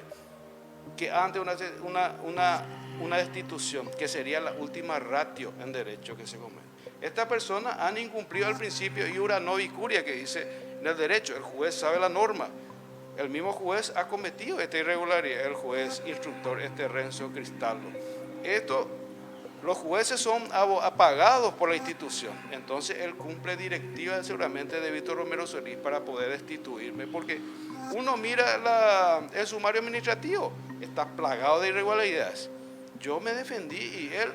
que ante una destitución, que sería la última ratio en derecho que se comete. Estas personas han incumplido el principio iura novi curia, que dice en el derecho, el juez sabe la norma. El mismo juez ha cometido esta irregularidad, el juez instructor Renzo Cristaldo. Los jueces son apagados por la institución, entonces él cumple directivas seguramente de Víctor Romero Solís para poder destituirme, porque uno mira el sumario administrativo, está plagado de irregularidades. Yo me defendí y él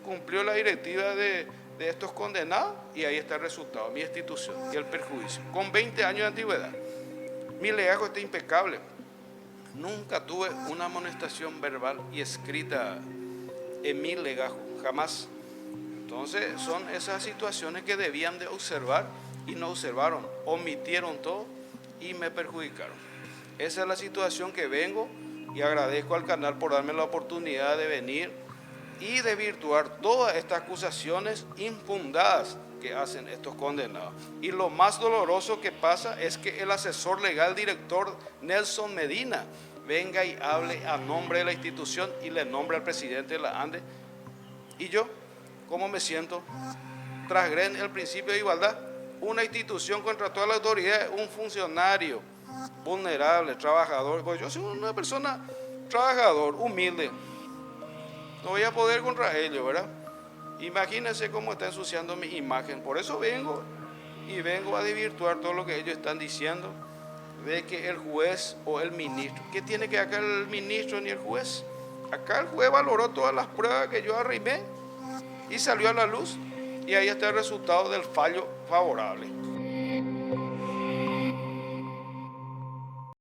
cumplió la directiva de estos condenados y ahí está el resultado, mi institución y el perjuicio, con 20 años de antigüedad. Mi legajo está impecable, nunca tuve una amonestación verbal y escrita en mi legajo, jamás. Entonces son esas situaciones que debían de observar y no observaron, omitieron todo y me perjudicaron. Esa es la situación que vengo y agradezco al canal por darme la oportunidad de venir y de virtuar todas estas acusaciones infundadas que hacen estos condenados. Y lo más doloroso que pasa es que el asesor legal director Nelson Medina venga y hable a nombre de la institución y le nombre al presidente de la ANDE. Y yo, ¿cómo me siento? Transgreden el principio de igualdad. Una institución contra toda la autoridad, un funcionario vulnerable, trabajador. Pues yo soy una persona trabajador, humilde. No voy a poder contra ellos, ¿verdad? Imagínense cómo está ensuciando mi imagen. Por eso vengo a desvirtuar todo lo que ellos están diciendo, de que el juez o el ministro, ¿qué tiene que hacer el ministro ni el juez? Acá el juez valoró todas las pruebas que yo arrimé y salió a la luz y ahí está el resultado del fallo favorable.